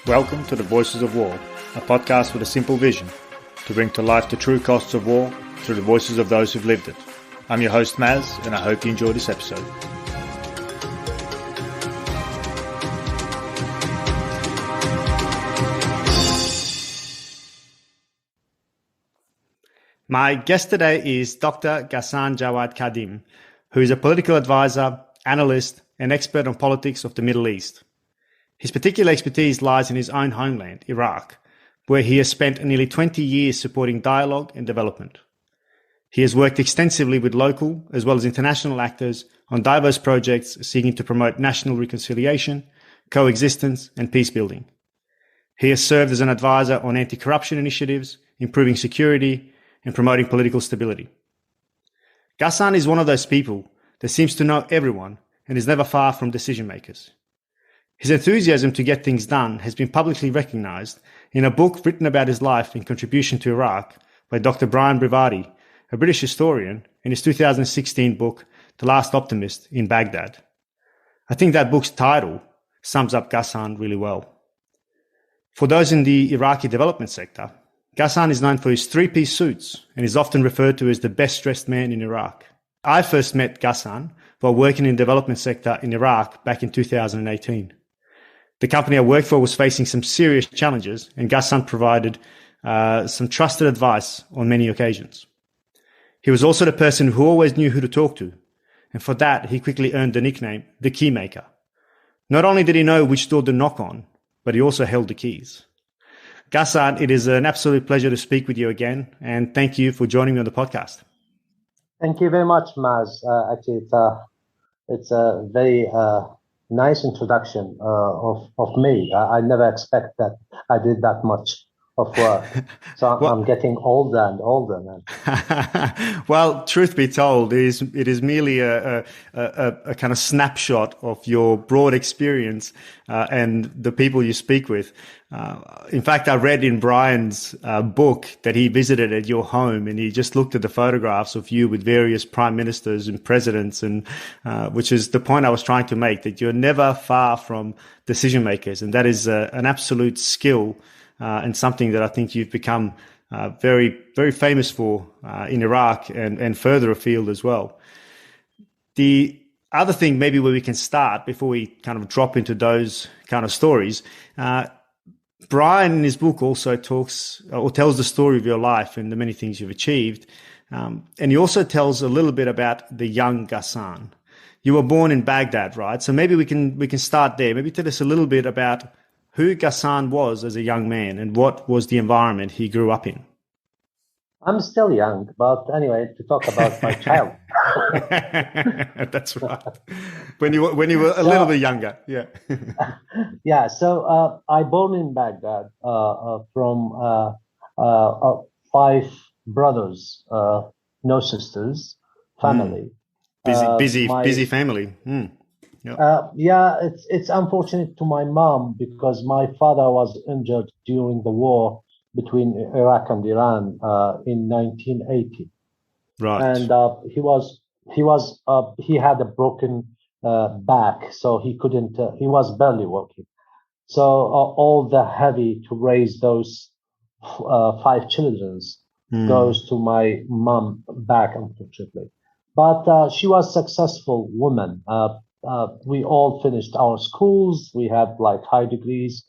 Welcome to the Voices of War, a podcast with a simple vision to bring to life the true costs of war through the voices of those who've lived it. I'm your host Maz, and I hope you enjoy this episode. My guest today is Dr Ghassan Jawad Kadhim, who is a political advisor, analyst, and expert on politics of the Middle East. His particular expertise lies in his own homeland, Iraq, where he has spent nearly 20 years supporting dialogue and development. He has worked extensively with local as well as international actors on diverse projects seeking to promote national reconciliation, coexistence, and peacebuilding. He has served as an advisor on anti-corruption initiatives, improving security, and promoting political stability. Ghassan is one of those people that seems to know everyone and is never far from decision makers. His enthusiasm to get things done has been publicly recognized in a book written about his life and contribution to Iraq by Dr Brian Brivati, a British historian, in his 2016 book, The Last Optimist in Baghdad. I think that book's title sums up Ghassan really well. For those in the Iraqi development sector, Ghassan is known for his three-piece suits and is often referred to as the best-dressed man in Iraq. I first met Ghassan while working in the development sector in Iraq back in 2018. The company I worked for was facing some serious challenges, and Ghassan provided some trusted advice on many occasions. He was also the person who always knew who to talk to, and for that he quickly earned the nickname the Keymaker. Not only did he know which door to knock on, but he also held the keys. Ghassan, it is an absolute pleasure to speak with you again, and thank you for joining me on the podcast. Thank you very much, Maz. Actually, it's a very nice introduction of me. I never expect that I did that much of work. So I'm getting older and older now. Well, truth be told, it is merely a kind of snapshot of your broad experience and the people you speak with. In fact, I read in Brian's book that he visited at your home and he just looked at the photographs of you with various prime ministers and presidents, and which is the point I was trying to make, that you're never far from decision makers. And that is an absolute skill and something that I think you've become very, very famous for in Iraq and further afield as well. The other thing maybe where we can start before we kind of drop into those kind of stories, Brian in his book also talks or tells the story of your life and the many things you've achieved. And he also tells a little bit about the young Ghassan. You were born in Baghdad, right? So maybe we can start there. Maybe tell us a little bit about who Ghassan was as a young man and what was the environment he grew up in. I'm still young, but anyway, to talk about my child. That's right. When you were a little bit younger, yeah. Yeah. So I born in Baghdad from 5 brothers, no sisters, family. Busy family. Yeah, it's unfortunate to my mom because my father was injured during the war between Iraq and Iran in 1980. Right. And he had a broken back, so he couldn't. He was barely walking. So all the heavy to raise those 5 children goes to my mom back, unfortunately. But she was a successful woman. We all finished our schools. We had like high degrees,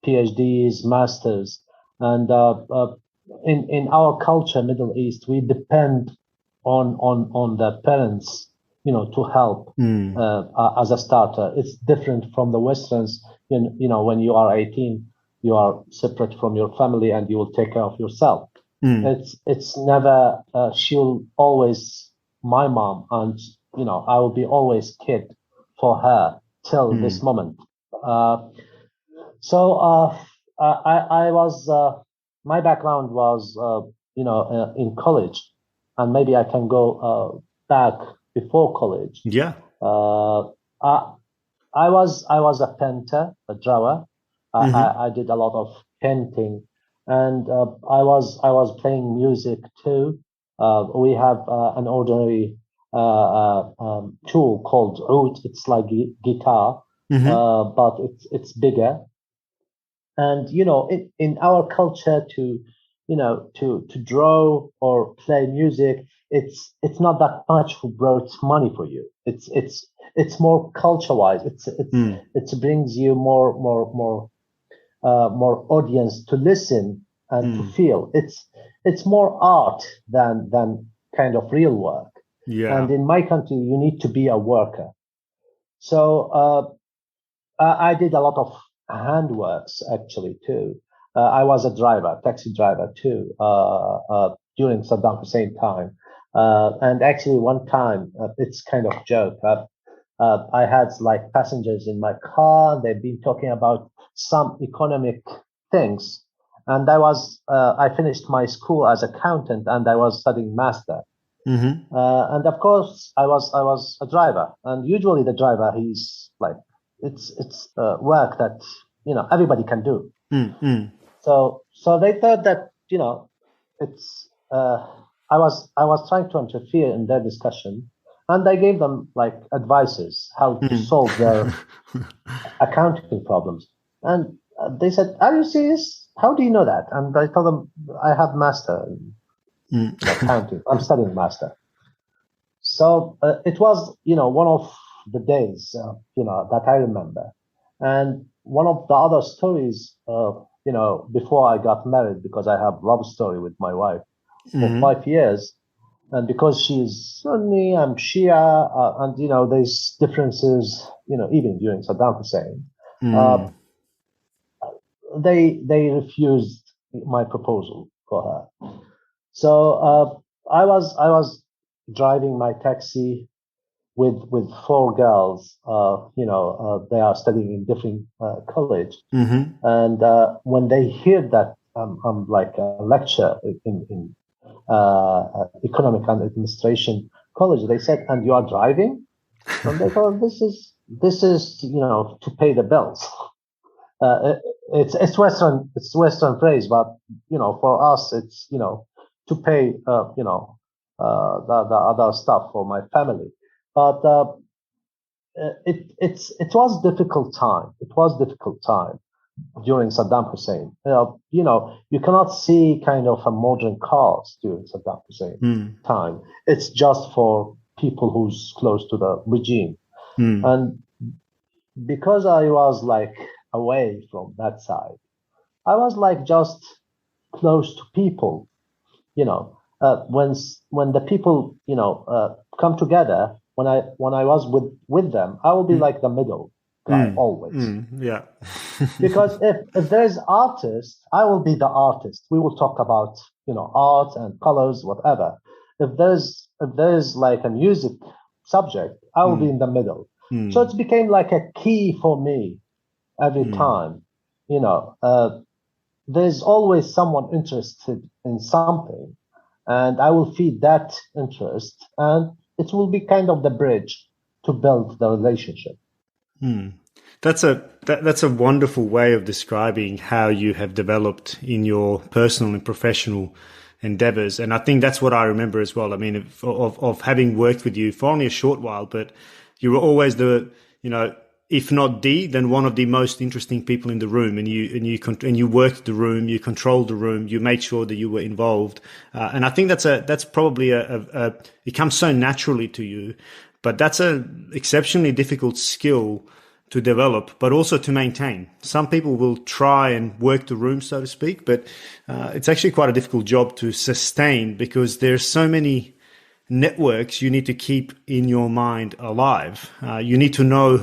PhDs, masters, and in our culture, Middle East, we depend on the parents, to help as a starter. It's different from the Westerns. When you are 18, you are separate from your family and you will take care of yourself. It's never. She'll always, my mom, and I will be always kid for her till this moment. So I was. My background was, in college, and maybe I can go back before college. Yeah. I was a painter, a drawer. I did a lot of painting, and I was playing music too. We have an ordinary tool called oud. It's like guitar, but it's bigger. And in our culture, to draw or play music, it's not that much who brought money for you. It's more culture wise. It brings you more audience to listen and to feel. It's more art than kind of real work. Yeah. And in my country, you need to be a worker. So I did a lot of handworks actually too. I was a driver, taxi driver too, during Saddam Hussein time. And actually, one time, it's kind of joke. I had like passengers in my car. They've been talking about some economic things, and I finished my school as accountant, and I was studying master. And of course, I was a driver, and usually the driver, he's like, it's work that everybody can do. So they thought that it's I was trying to interfere in their discussion, and I gave them like advices how to solve their accounting problems. And they said, "Are you serious? How do you know that?" And I told them, "I have master in accounting. I'm studying master." So it was one of the days that I remember. And one of the other stories, before I got married, because I have love story with my wife for 5 years, and because she's Sunni, I'm Shia, and there's differences, even during Saddam Hussein, they refused my proposal for her. So I was driving my taxi with 4 girls. They are studying in different college, and when they hear that I'm like a lecturer in economic and administration college, they said, "And you are driving?" And they thought, this is to pay the bills. It's Western phrase, but for us it's to pay the other stuff for my family. But it was difficult time. It was difficult time during Saddam Hussein. You cannot see kind of a modern cars during Saddam Hussein time. It's just for people who's close to the regime. And because I was like away from that side, I was like just close to people. When the people come together, when I was with them, I will be like the middle guy always. Yeah. Because if there's artists, I will be the artist. We will talk about art and colors, whatever. If there's like a music subject, I will be in the middle. So it became like a key for me every time. There's always someone interested in something, and I will feed that interest, and it will be kind of the bridge to build the relationship. That's a wonderful way of describing how you have developed in your personal and professional endeavors. And I think that's what I remember as well. I mean, of having worked with you for only a short while, but you were always if not then one of the most interesting people in the room, and you worked the room, you controlled the room, you made sure that you were involved. And I think that's probably it comes so naturally to you, but that's an exceptionally difficult skill to develop, but also to maintain. Some people will try and work the room, so to speak, but it's actually quite a difficult job to sustain, because there's so many networks you need to keep in your mind alive. You need to know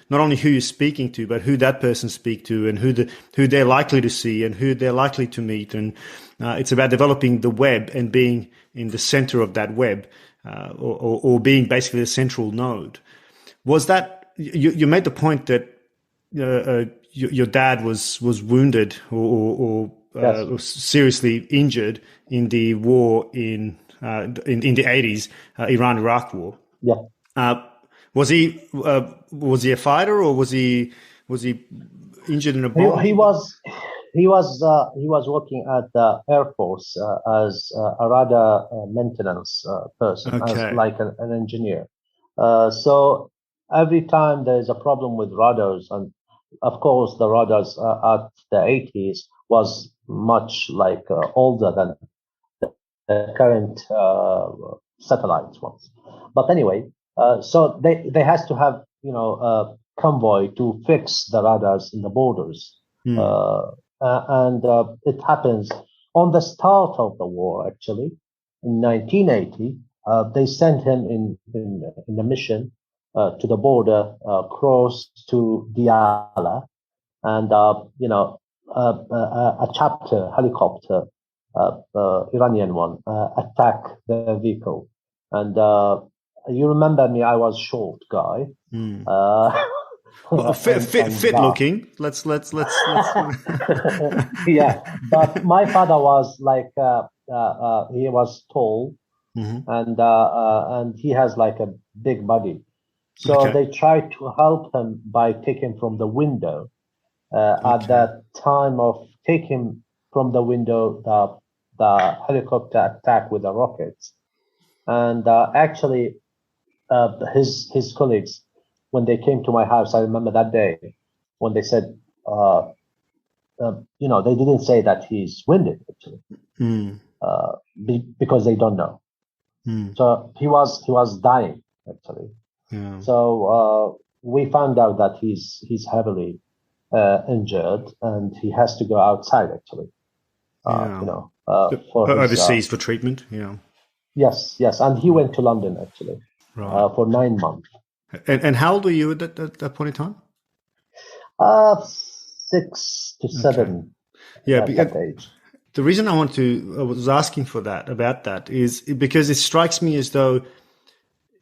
not only who you're speaking to, but who that person speaks to, and who they're likely to see, and who they're likely to meet. And it's about developing the web and being in the center of that web, or being basically the central node. Was that you made the point that your dad was wounded or Yes. seriously injured in the war in the 80s, Iran-Iraq war. Yeah. Was he a fighter, or was he injured in a bomb? He was working at the Air Force as a radar maintenance person, Okay. as like an engineer. So every time there's a problem with rudders, and of course the rudders at the 80s was much like older than the current satellite ones. But anyway, so they has to have a convoy to fix the radars in the borders, and it happens on the start of the war. Actually, in 1980, they sent him in the mission to the border, cross to Diyala, and a chapter helicopter, Iranian one, attack the vehicle. And you remember me? I was short guy. Well, fit looking. Let's. Yeah, but my father was like he was tall, and he has like a big body. So they tried to help him by taking from the window. At that time of taking from the window, the helicopter attack with the rockets, and actually his colleagues, when they came to my house, I remember that day when they said, they didn't say that he's wounded actually, because they don't know. So he was dying actually. Yeah. So we found out that he's heavily injured and he has to go outside actually. For overseas for treatment. Yeah. Yes, and he went to London actually for 9 months. And how old were you at that point in time? 6 to 7. Yeah, at that age. The reason I was asking about that is because it strikes me as though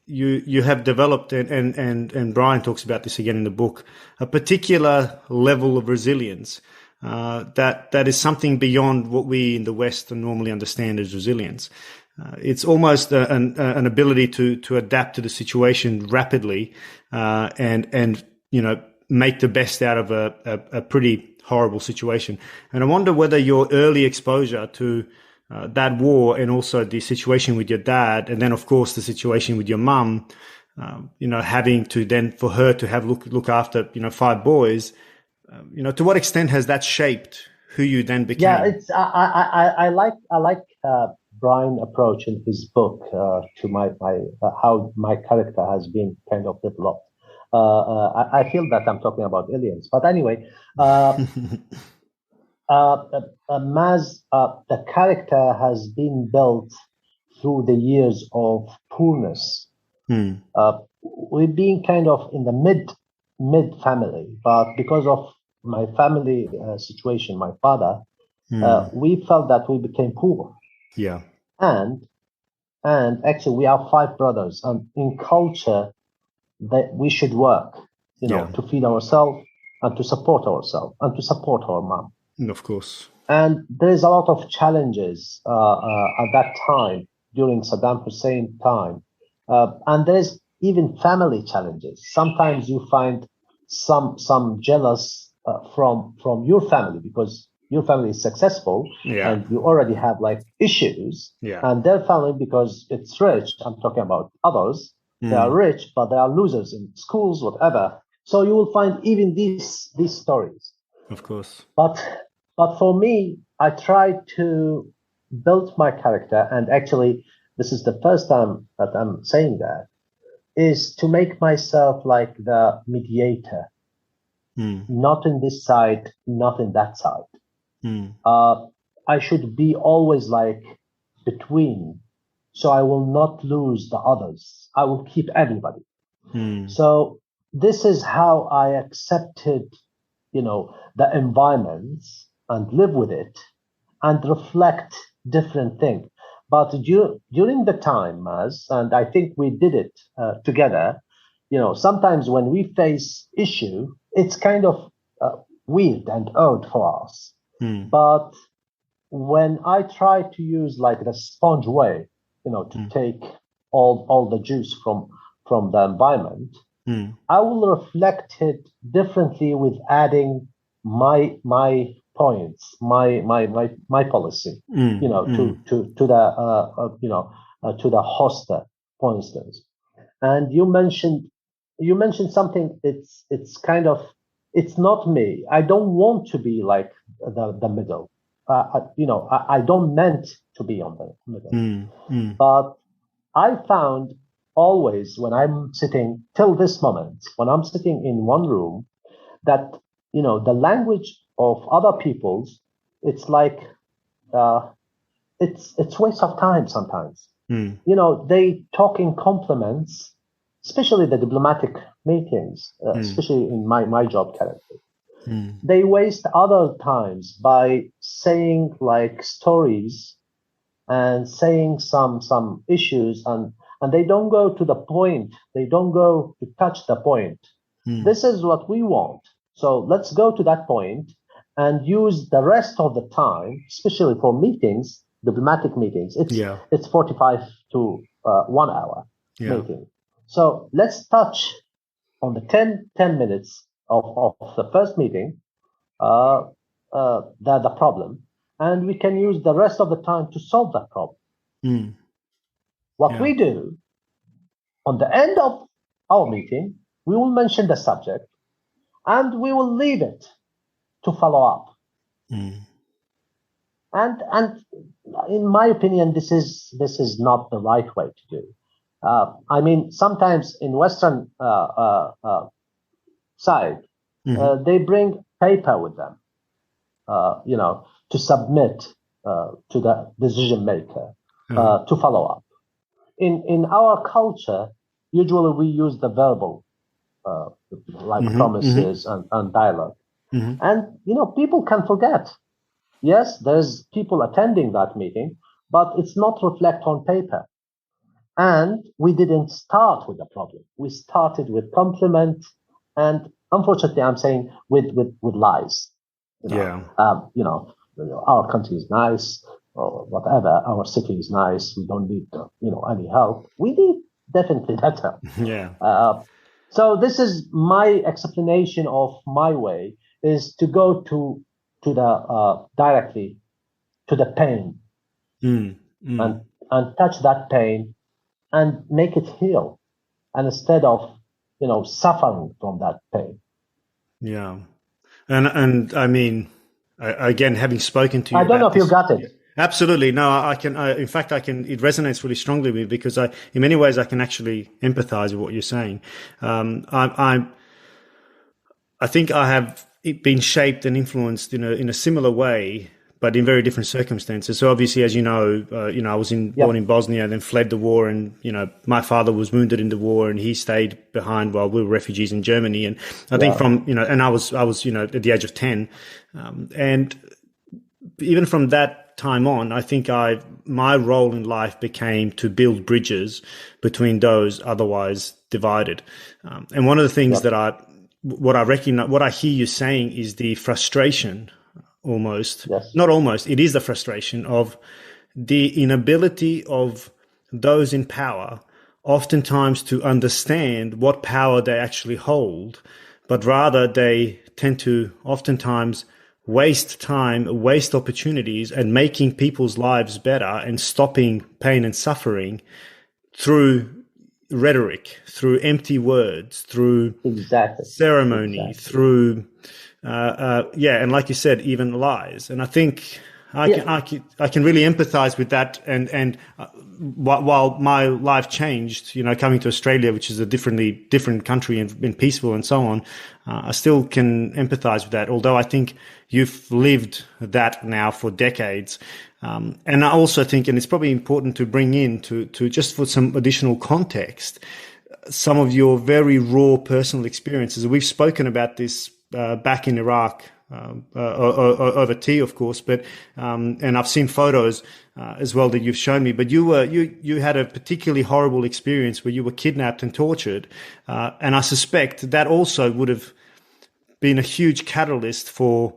you have developed, and Brian talks about this again in the book, a particular level of resilience that is something beyond what we in the West normally understand as resilience. It's almost an ability to adapt to the situation rapidly and make the best out of a pretty horrible situation. And I wonder whether your early exposure to that war and also the situation with your dad, and then of course the situation with your mum, having to then for her to have look after 5 boys, to what extent has that shaped who you then became? Yeah, it's I like Brian approach in his book to my how my character has been kind of developed. I feel that I'm talking about aliens, but anyway, Maz, the character has been built through the years of poorness. We've been kind of in the mid family, but because of my family situation, my father, we felt that we became poor. Yeah. And actually we are 5 brothers, and in culture that we should work, to feed ourselves and to support ourselves and to support our mom. Of course. And there's a lot of challenges at that time during Saddam Hussein time. And there's even family challenges. Sometimes you find some jealous from your family because your family is successful and you already have like issues, and their family, because it's rich, I'm talking about others, they are rich, but they are losers in schools, whatever. So you will find even these stories. Of course. But for me, I tried to build my character, and actually this is the first time that I'm saying that, is to make myself like the mediator. Not in this side, not in that side. I should be always like between, so I will not lose the others. I will keep everybody. So this is how I accepted, the environments and live with it and reflect different things. But during the time, Maz, and I think we did it together, sometimes when we face issue, it's kind of weird and odd for us. But when I try to use like the sponge way, to take all the juice from the environment, I will reflect it differently with adding my points, my policy, to the to the hoster, for instance. And you mentioned you mentioned something. It's kind of, it's not me. I don't want to be like the middle. I don't meant to be on the middle. But I found always when I'm sitting till this moment, when I'm sitting in one room, that the language of other people's, it's like it's waste of time sometimes. They talk in compliments, especially the diplomatic meetings, especially in my job currently. They waste other times by saying like stories and saying some issues, and they don't go to the point. They don't go to touch the point. This is what we want. So let's go to that point and use the rest of the time, especially for meetings, diplomatic meetings. It's 45 to 1 hour meeting. So let's touch on the 10 minutes of the first meeting, the problem, and we can use the rest of the time to solve that problem. What we do on the end of our meeting, we will mention the subject and we will leave it to follow up. And in my opinion, this is not the right way to do. I mean, sometimes in Western side, they bring paper with them, to submit to the decision maker to follow up. In our culture, usually we use the verbal, promises and dialogue. And, people can forget. Yes, there's people attending that meeting, but it's not reflect on paper. And we didn't start with the problem. We started with compliment, and unfortunately, I'm saying with lies. Our country is nice, or whatever. Our city is nice. We don't need, any help. We need definitely that help. So this is my explanation of my way, is to go to the directly to the pain and touch that pain and make it heal, and instead of suffering from that pain. And I mean, again, having spoken to you, I don't know if you got it. Absolutely. No, I can. In fact, I can. It resonates really strongly with me, because in many ways, I can actually empathize with what you're saying. I think I have been shaped and influenced in a similar way, but in very different circumstances. So obviously, as you know, I was born in Bosnia, then fled the war, and my father was wounded in the war, and he stayed behind while we were refugees in Germany. And I think and I was at the age of 10, and even from that time on, I think my role in life became to build bridges between those otherwise divided. And one of the things that what I recognize, what I hear you saying, is the frustration. It is the frustration of the inability of those in power oftentimes to understand what power they actually hold, but rather they tend to oftentimes waste time, waste opportunities, and making people's lives better and stopping pain and suffering through rhetoric, through empty words, through ceremony, through and like you said, even lies. And I think I can really empathize with that. And while my life changed, coming to Australia, which is a different country and peaceful and so on, I still can empathize with that. Although I think you've lived that now for decades. And I also think, and it's probably important to bring in to just for some additional context, some of your very raw personal experiences. We've spoken about this back in Iraq, over tea, of course, but and I've seen photos as well that you've shown me. But you had a particularly horrible experience where you were kidnapped and tortured, and I suspect that also would have been a huge catalyst for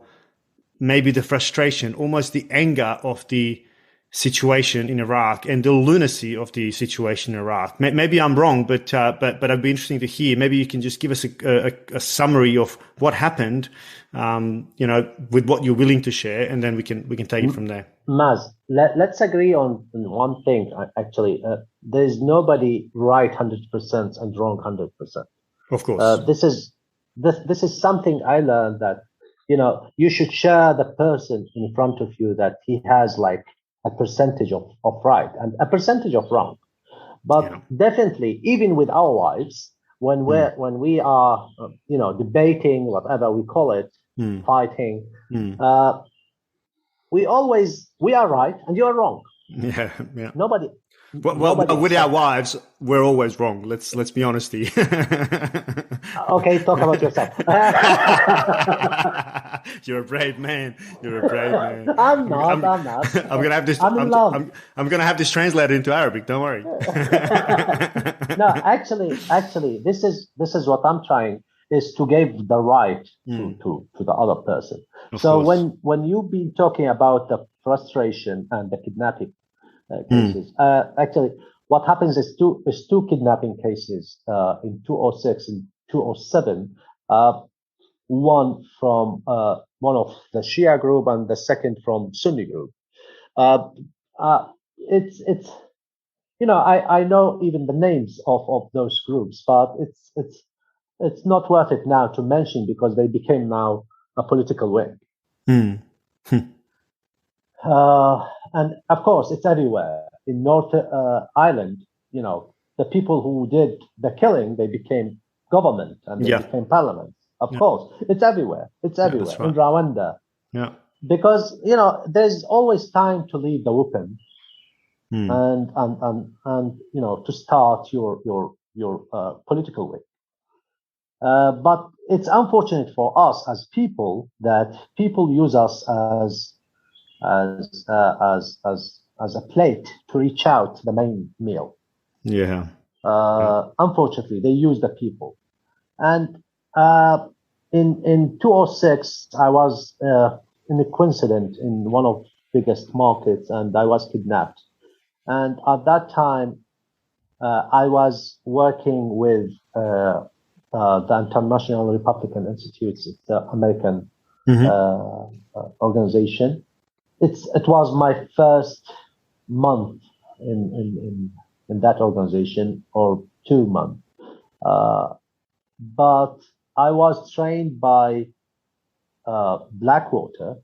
maybe the frustration, almost the anger of the situation in Iraq and the lunacy of the situation in Iraq. Maybe I'm wrong, but it'd be interesting to hear. Maybe you can just give us a summary of what happened, with what you're willing to share, and then we can take it from there. Maz, let's agree on one thing. Actually, there is nobody right 100% and wrong 100%. Of course. This is something I learned, that you should share the person in front of you that he has like a percentage of right and a percentage of wrong. But definitely, even with our wives, when we are debating, whatever we call it, fighting, we are right and you are wrong. Yeah. Nobody. Well, with our wives, we're always wrong. Let's be honest here. Okay, talk about yourself. You're a brave man. I'm not. I'm gonna have this. I'm gonna have this translated into Arabic. Don't worry. No, actually, this is what I'm trying is to give the right to the other person. So when you've been talking about the frustration and the kidnapping cases, actually, what happens is two kidnapping cases in 2006 and 2007. One from one of the Shia group and the second from Sunni group. It's I know even the names of those groups, but it's not worth it now to mention because they became now a political wing. And of course, it's everywhere. In North Ireland, the people who did the killing, they became government and they became parliament. Of course, it's everywhere. It's everywhere in Rwanda. Yeah. Because there's always time to leave the weapon and to start your political way. But it's unfortunate for us as people that people use us as a plate to reach out to the main meal. Yeah. Unfortunately, they use the people. And in 2006, I was in a coincidence in one of the biggest markets, and I was kidnapped. And at that time, I was working with the International Republican Institute, the American organization. It was my first month in that organization, or 2 months. But I was trained by Blackwater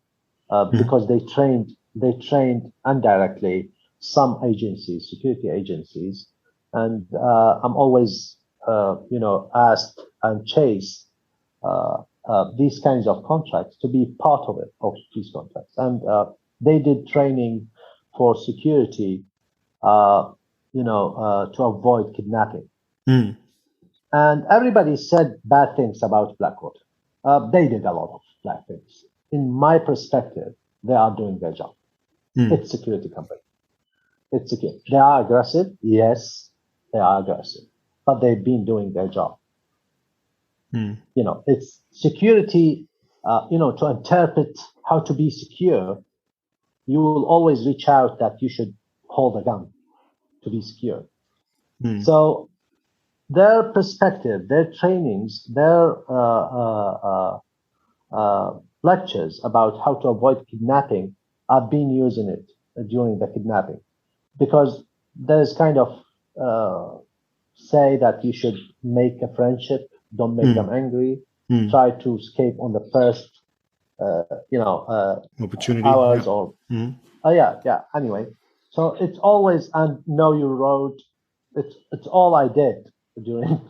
because they trained indirectly some agencies, security agencies, and I'm always asked and chased these kinds of contracts to be part of it, of these contracts, and they did training for security, to avoid kidnapping. And everybody said bad things about Blackwater. They did a lot of bad things. In my perspective, they are doing their job. It's a security company. It's security. They are aggressive. Yes, they are aggressive. But they've been doing their job. It's security, to interpret how to be secure, you will always reach out that you should hold a gun to be secure. So their perspective, their trainings, their lectures about how to avoid kidnapping, I've been using it during the kidnapping, because there's kind of say that you should make a friendship, don't make them angry, try to escape on the first opportunity hours or anyway, so it's always, and know your road. It's all I did during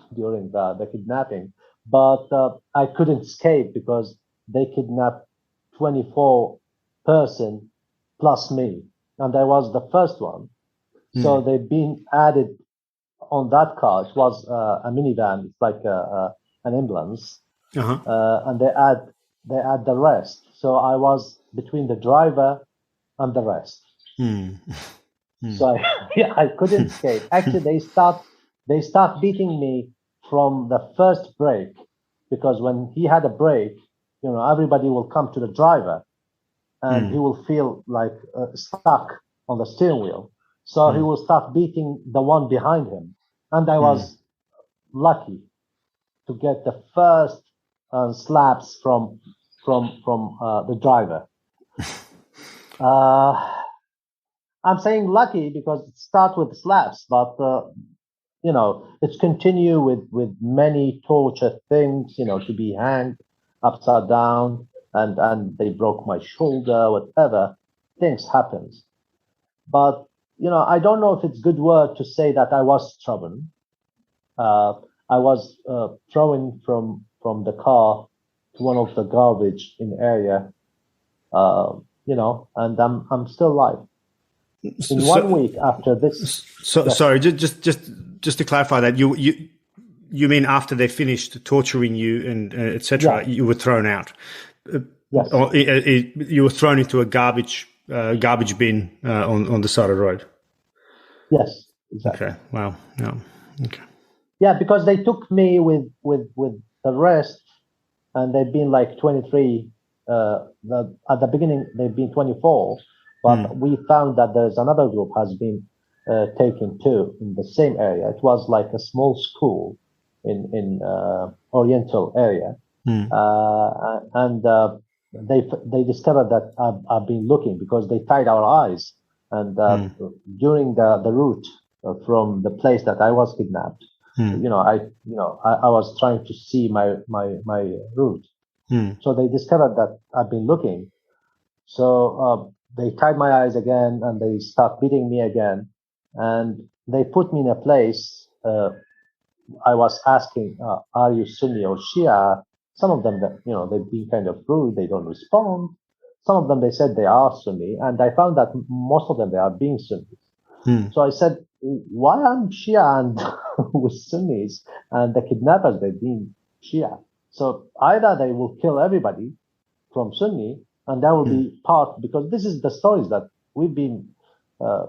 the kidnapping, but I couldn't escape because they kidnapped 24 person plus me, and I was the first one. So they've been added on that car. It was a minivan. It's like an ambulance, and they add the rest. So I was between the driver and the rest. So I couldn't escape. Actually, they start beating me from the first break, because when he had a break, everybody will come to the driver, and he will feel like stuck on the steering wheel. So he will start beating the one behind him. And I was lucky to get the first slaps from the driver. I'm saying lucky because it starts with slaps, but it's continue with many torture things, to be hanged upside down, and they broke my shoulder, whatever things happens. But I don't know if it's good word to say that I was stubborn. I was thrown from the car to one of the garbage in the area, and I'm still alive. In 1 week after this. Sorry, just to clarify that, you mean after they finished torturing you and etc., you were thrown out? Yes. Or you were thrown into a garbage bin on the side of the road. Yes, exactly. Okay. Wow. Yeah. Okay. Yeah, because they took me with the rest, and they've been like 23. At the beginning, they've been 24, but we found that there's another group has been taken too in the same area. It was like a small school in Oriental area, and they discovered that I've been looking because they tied our eyes, and during the route from the place that I was kidnapped. I was trying to see my route. So they discovered that I've been looking. So they tied my eyes again, and they start beating me again. And they put me in a place. I was asking, are you Sunni or Shia? Some of them, they've been kind of rude. They don't respond. Some of them, they said they are Sunni. And I found that most of them, they are being Sunnis. So I said, why I'm Shia and with Sunnis, and the kidnappers, they've been Shia. So either they will kill everybody from Sunni, and that will be part, because this is the stories that we've been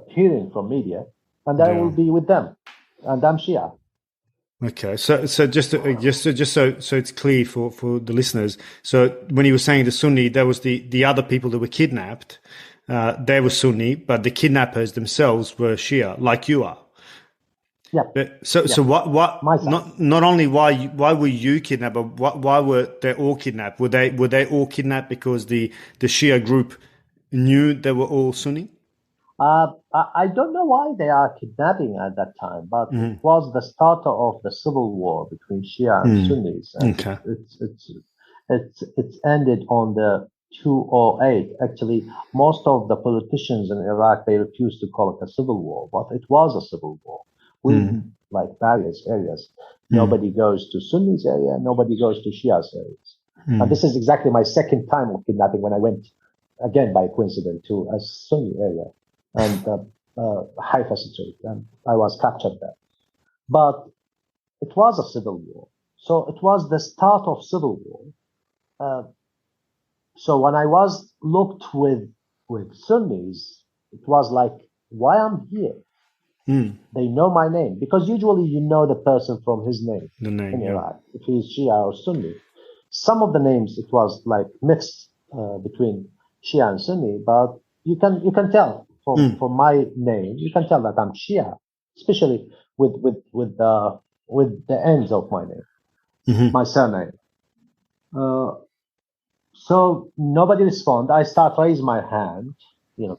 hearing from media, and I will be with them, and I'm Shia. Okay, so just so it's clear for the listeners. So when you were saying the Sunni, there was the other people that were kidnapped. They were Sunni, but the kidnappers themselves were Shia, like you are. Yeah. So what? Not only why were you kidnapped, but why were they all kidnapped? Were they all kidnapped because the Shia group knew they were all Sunni? I don't know why they are kidnapping at that time, but it was the starter of the civil war between Shia and Sunnis. And okay. It's ended on the 2008. Actually, most of the politicians in Iraq, they refused to call it a civil war, but it was a civil war. With like various areas. Nobody goes to Sunni's area, nobody goes to Shia's areas. And this is exactly my second time of kidnapping, when I went, again by coincidence, to a Sunni area and Haifa Street, and I was captured there. But it was a civil war. So it was the start of civil war. So when I was looked with Sunnis, it was like, why I'm here? They know my name, because usually you know the person from his name, in Iraq, if he's Shia or Sunni. Some of the names, it was like mixed between Shia and Sunni, but you can tell from my name, you can tell that I'm Shia, especially with the ends of my name, my surname. So nobody responded. I start raise my hand.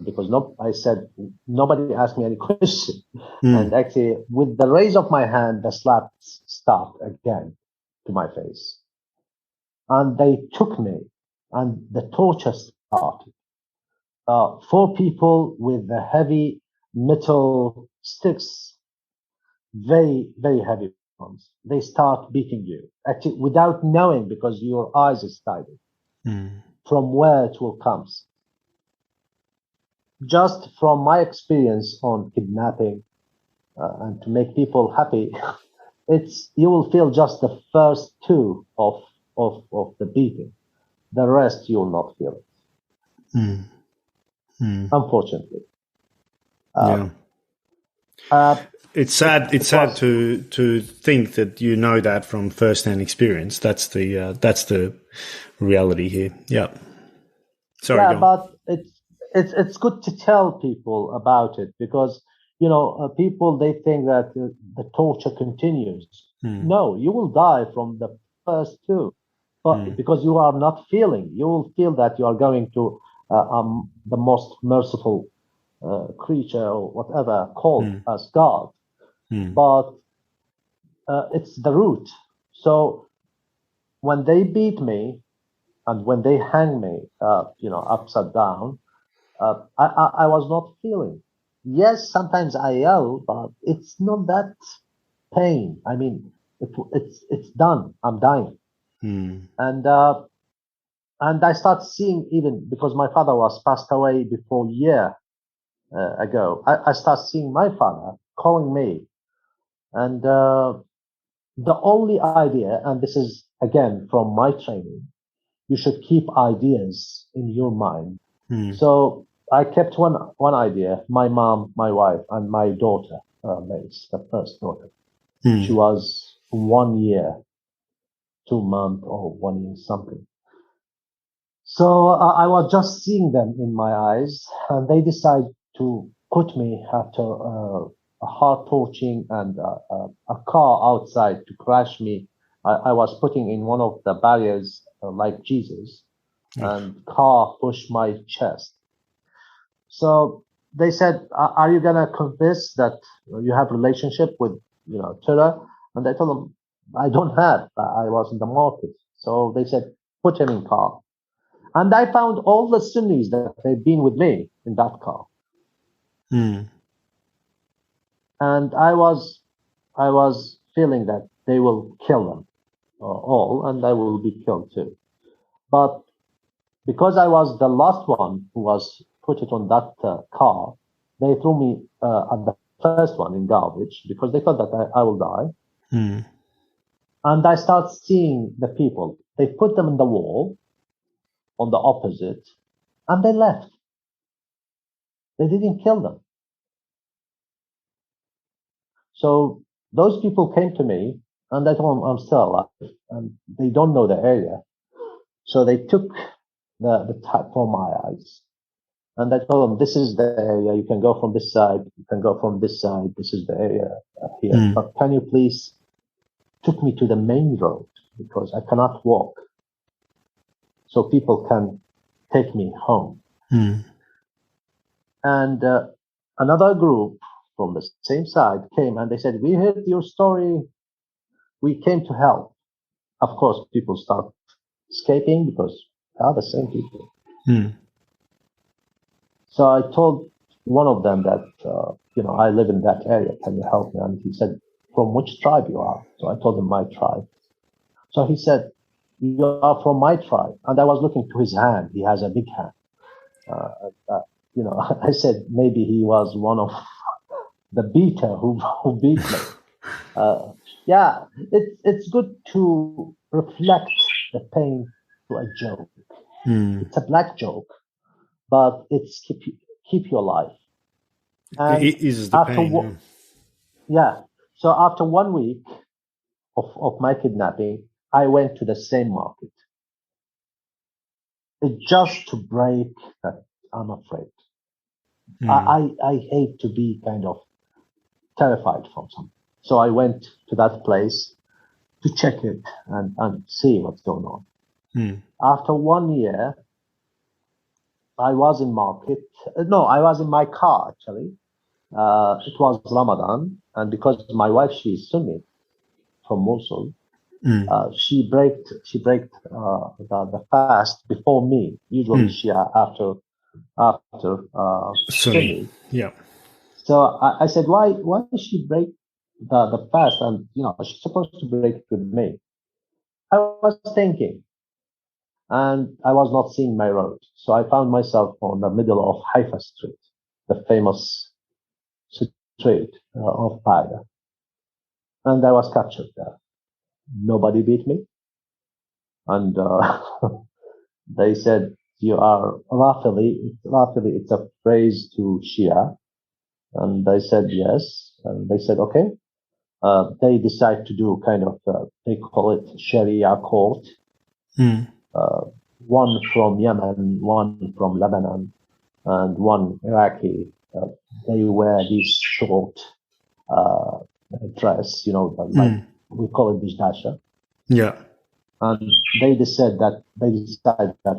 Because I said nobody asked me any question, and actually with the raise of my hand, the slaps stopped again to my face, and they took me, and the torture started. 4 people with the heavy metal sticks, very very heavy ones. They start beating you actually without knowing, because your eyes is tied. From where it will come. Just from my experience on kidnapping and to make people happy, you will feel just the first 2 of the beating. The rest you will not feel it. Unfortunately. It's sad. It's sad to think that you know that from first-hand experience. That's the reality here. Yeah. Sorry. Yeah, but it's good to tell people about it, because people, they think that the torture continues. No, you will die from the first 2, but because you are not feeling, you will feel that you are going to the most merciful creature or whatever called as God. But it's the root. So when they beat me and when they hang me, upside down, I was not feeling. Yes, sometimes I yell, but it's not that pain. I mean, it's done. I'm dying, and I start seeing, even because my father was passed away before a year ago. I start seeing my father calling me, and the only idea, and this is again from my training, you should keep ideas in your mind. So I kept one idea. My mom, my wife, and my daughter, Mace, the first daughter. She was 1 year, 2 months, or 1 year something. So I was just seeing them in my eyes, and they decided to put me after a hard torching and a car outside to crash me. I was putting in one of the barriers like Jesus, and car pushed my chest. So they said, "Are you gonna confess that you have relationship with terror?" And I told them, "I don't have. I was in the market." So they said, "Put him in car." And I found all the Sunnis that they've been with me in that car. And I was feeling that they will kill them all, and I will be killed too. But because I was the last one who was put it on that car, they threw me at the first one in garbage because they thought that I will die. And I start seeing the people. They put them in the wall on the opposite, and they left. They didn't kill them. So those people came to me, and I told them I'm still alive, and they don't know the area. So they took the tap from my eyes, and I told them, "This is the area. You can go from this side. You can go from this side. This is the area here. But can you please took me to the main road because I cannot walk, so people can take me home." And another group from the same side came, and they said, "We heard your story. We came to help." Of course, people start escaping because they are the same people. So I told one of them that, I live in that area. Can you help me? And he said, "From which tribe you are?" So I told him my tribe. So he said, "You are from my tribe." And I was looking to his hand. He has a big hand. I said maybe he was one of the beater who beat me. Yeah, it's good to reflect the pain to a joke. It's a black joke, but it's keep you alive. And it eases the pain. Yeah. So after 1 week of my kidnapping, I went to the same market. It just to break that I'm afraid. I hate to be kind of terrified from something. So I went to that place to check it and see what's going on. After 1 year, I was in market. No, I was in my car actually. It was Ramadan, and because my wife, she's Sunni from Mosul, she break the fast before me. Usually she after Sunni. Yeah. So I said, why does she break the fast? And she's supposed to break it with me. I was thinking, and I was not seeing my road. So I found myself on the middle of Haifa Street, the famous street of Baghdad. And I was captured there. Nobody beat me. And they said, "You are Rafili." Rafili, it's a phrase to Shia. And I said, "Yes." And they said, "Okay." They decide to do kind of, they call it Sharia court. One from Yemen, one from Lebanon, and one Iraqi. They wear this short dress, like we call it bishdasha. Yeah. And they decide that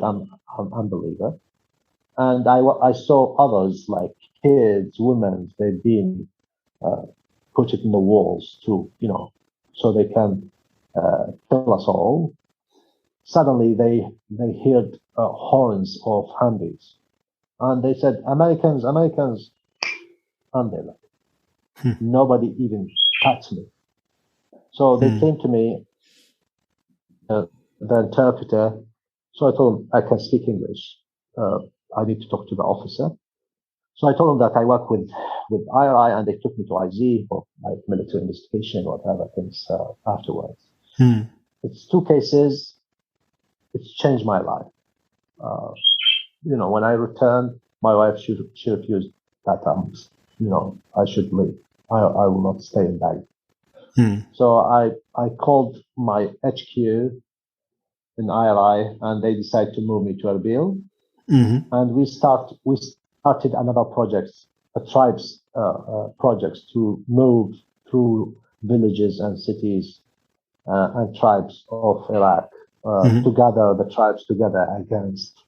I'm an unbeliever. And I saw others like kids, women, they've been put it in the walls to, so they can kill us all. Suddenly they heard horns of Humvees, and they said, Americans, Americans, and they left. Nobody even touched me. So they came to me, the interpreter. So I told him I can speak English. I need to talk to the officer. So I told them that I work with IRI, and they took me to IZ for like military investigation or whatever things afterwards. It's 2 cases. It's changed my life. When I returned, my wife, she refused that, I should leave. I will not stay in Baghdad. So I called my HQ in IRI, and they decided to move me to Erbil. And we started another project, tribes projects, to move through villages and cities and tribes of Iraq to gather the tribes together against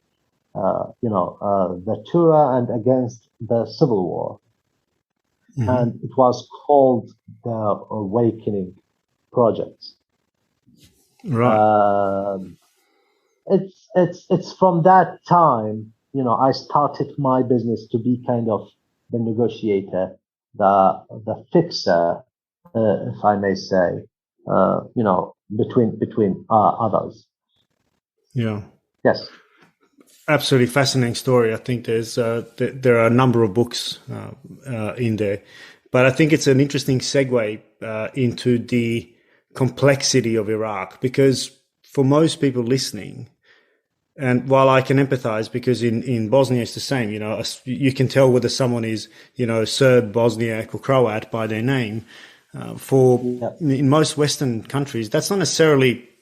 the Tura and against the civil war. And it was called the Awakening Project. Right. It's from that time, I started my business to be kind of the negotiator, the fixer, if I may say, between others. Yeah. Yes. Absolutely fascinating story. I think there are a number of books in there, but I think it's an interesting segue into the complexity of Iraq, because for most people listening, and while I can empathize, because in Bosnia it's the same, you can tell whether someone is, Serb, Bosniak or Croat by their name. In most Western countries, that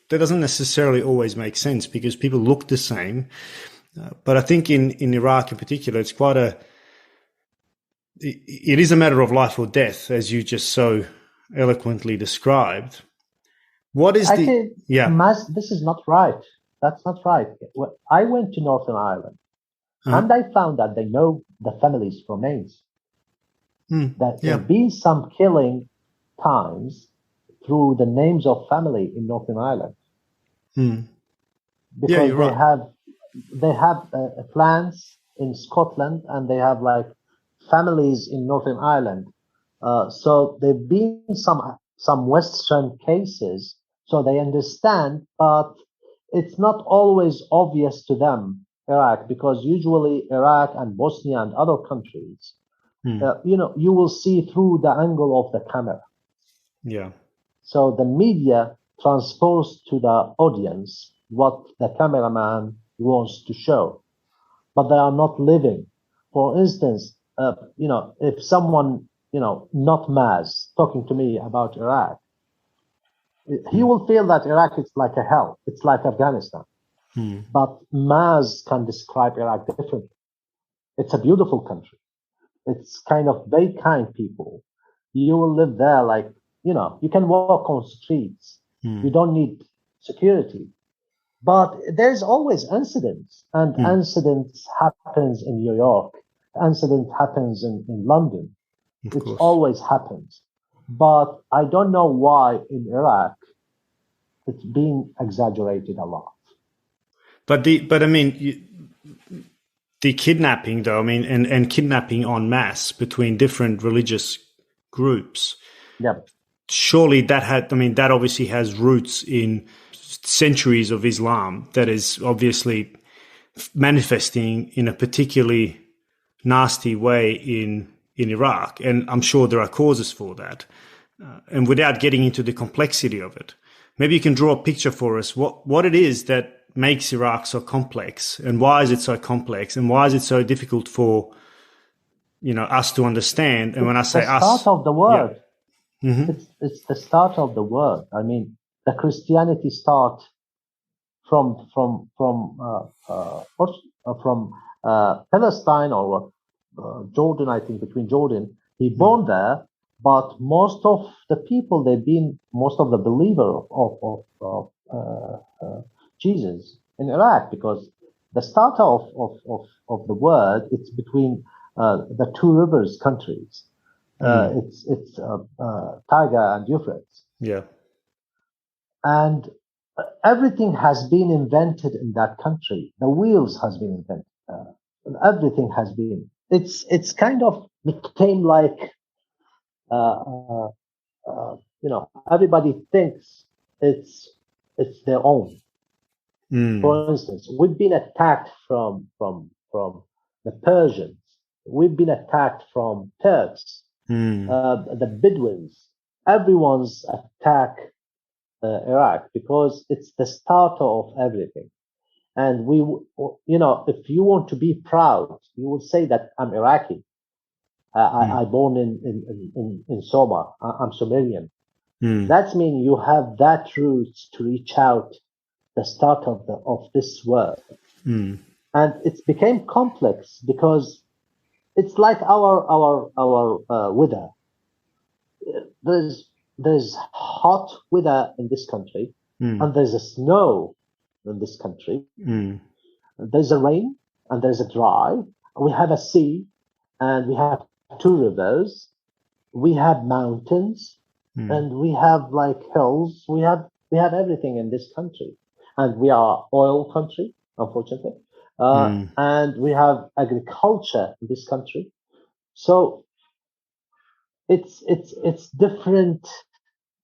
doesn't necessarily always make sense, because people look the same. But I think in Iraq in particular, it is a matter of life or death, as you just so eloquently described. What is this is not right. That's not right. I went to Northern Ireland, and I found that they know the families from names. That there have been some killing times through the names of family in Northern Ireland. Because they have clans in Scotland, and they have like families in Northern Ireland. So there've been some Western cases, so they understand, but it's not always obvious to them, Iraq, because usually Iraq and Bosnia and other countries, you will see through the angle of the camera. Yeah. So the media transpose to the audience what the cameraman wants to show, but they are not living. For instance, if someone, not Maz, talking to me about Iraq, he will feel that Iraq is like a hell. It's like Afghanistan. But Maz can describe Iraq differently. It's a beautiful country. It's kind of very kind people. You will live there like, you can walk on streets. You don't need security. But there's always incidents, and incidents happens in New York. Incident happens in London. It always happens. But I don't know why in Iraq it's being exaggerated a lot. But the kidnapping, though, and kidnapping en masse between different religious groups. Yep. Surely that obviously has roots in centuries of Islam that is obviously manifesting in a particularly nasty way in Iraq. And I'm sure there are causes for that. And without getting into the complexity of it, maybe you can draw a picture for us what it is that makes Iraq so complex, and why is it so complex, and why is it so difficult for us to understand. And when I say us, it's the start of the world. It's the start of the world. I mean, the Christianity start from Palestine or Jordan, I think, between Jordan. He born there, but most of the people, most of the believer of Jesus in Iraq, because the start of the world, it's between the two rivers countries. It's Tigris and Euphrates. Yeah. and everything has been invented in that country. The wheels has been invented. Everything has been. It's kind of became like everybody thinks it's their own. For instance, we've been attacked from the Persians. We've been attacked from Turks, the Bedouins. Everyone's attack Iraq because it's the starter of everything. And if you want to be proud, you will say that I'm Iraqi. I born in Soma. I'm Somalian. That means you have that roots to reach out the start of this world. And it became complex because it's like our weather. There's hot weather in this country, and there's a snow in this country. There's a rain and there's a dry. We have a sea, and we have two rivers. We have mountains, and we have like hills. We have everything in this country, and we are oil country, unfortunately, and we have agriculture in this country. So it's different